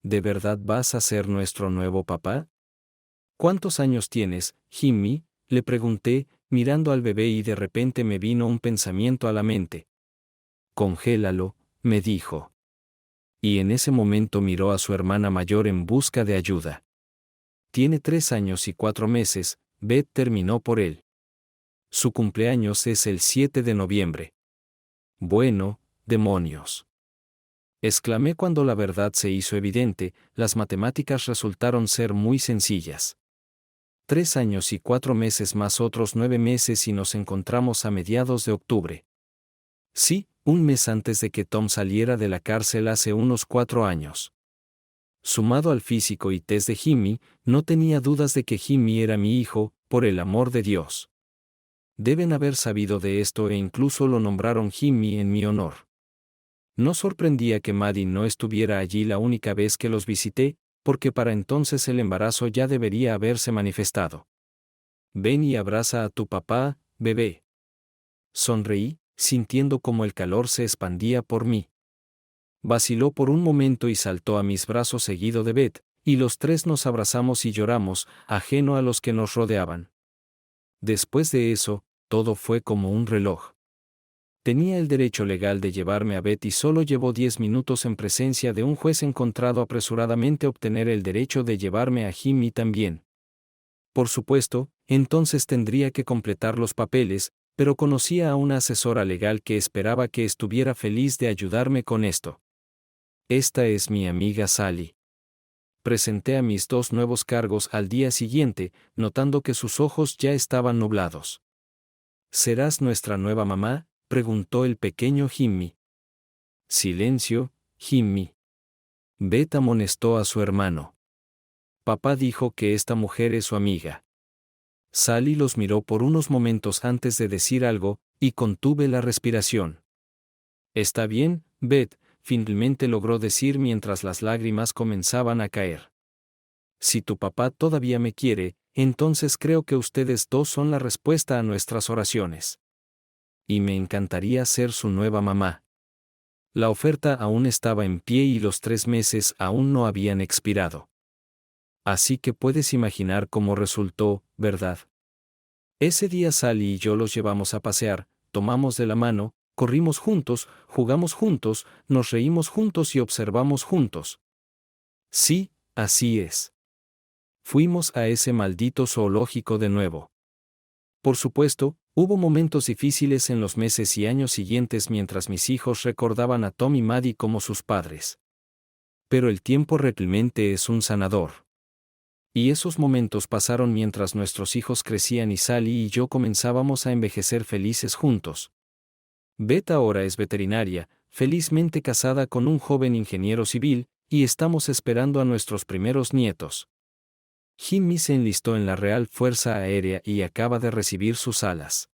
¿De verdad vas a ser nuestro nuevo papá? ¿Cuántos años tienes, Jimmy?, le pregunté, mirando al bebé y de repente me vino un pensamiento a la mente. Congélalo, me dijo. Y en ese momento miró a su hermana mayor en busca de ayuda. Tiene 3 años y 4 meses, Beth terminó por él. Su cumpleaños es el 7 de noviembre. Bueno, demonios. Exclamé cuando la verdad se hizo evidente, las matemáticas resultaron ser muy sencillas. 3 años y 4 meses más otros 9 meses y nos encontramos a mediados de octubre. Sí, un mes antes de que Tom saliera de la cárcel hace unos 4 años. Sumado al físico y tez de Jimmy, no tenía dudas de que Jimmy era mi hijo, por el amor de Dios. Deben haber sabido de esto e incluso lo nombraron Jimmy en mi honor. No sorprendía que Maddie no estuviera allí la única vez que los visité, porque para entonces el embarazo ya debería haberse manifestado. Ven y abraza a tu papá, bebé. Sonreí, sintiendo como el calor se expandía por mí. Vaciló por un momento y saltó a mis brazos seguido de Beth, y los tres nos abrazamos y lloramos, ajeno a los que nos rodeaban. Después de eso, todo fue como un reloj. Tenía el derecho legal de llevarme a Beth y solo llevó 10 minutos en presencia de un juez encontrado apresuradamente obtener el derecho de llevarme a Jimmy también. Por supuesto, entonces tendría que completar los papeles, pero conocía a una asesora legal que esperaba que estuviera feliz de ayudarme con esto. Esta es mi amiga Sally. Presenté a mis 2 nuevos cargos al día siguiente, notando que sus ojos ya estaban nublados. ¿Serás nuestra nueva mamá?, preguntó el pequeño Jimmy. Silencio, Jimmy. Beth amonestó a su hermano. Papá dijo que esta mujer es su amiga. Sally los miró por unos momentos antes de decir algo, y contuve la respiración. Está bien, Beth, finalmente logró decir mientras las lágrimas comenzaban a caer. Si tu papá todavía me quiere, entonces creo que ustedes dos son la respuesta a nuestras oraciones. Y me encantaría ser su nueva mamá. La oferta aún estaba en pie y los 3 meses aún no habían expirado. Así que puedes imaginar cómo resultó, ¿verdad? Ese día Sally y yo los llevamos a pasear, tomamos de la mano, corrimos juntos, jugamos juntos, nos reímos juntos y observamos juntos. Sí, así es. Fuimos a ese maldito zoológico de nuevo. Por supuesto, hubo momentos difíciles en los meses y años siguientes mientras mis hijos recordaban a Tom y Maddie como sus padres. Pero el tiempo realmente es un sanador. Y esos momentos pasaron mientras nuestros hijos crecían y Sally y yo comenzábamos a envejecer felices juntos. Beth ahora es veterinaria, felizmente casada con un joven ingeniero civil, y estamos esperando a nuestros primeros nietos. Jimmy se enlistó en la Real Fuerza Aérea y acaba de recibir sus alas.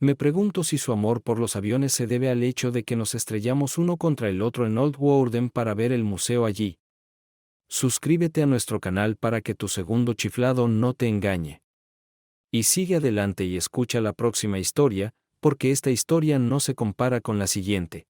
Me pregunto si su amor por los aviones se debe al hecho de que nos estrellamos uno contra el otro en Old Warden para ver el museo allí. Suscríbete a nuestro canal para que tu segundo chiflado no te engañe. Y sigue adelante y escucha la próxima historia, porque esta historia no se compara con la siguiente.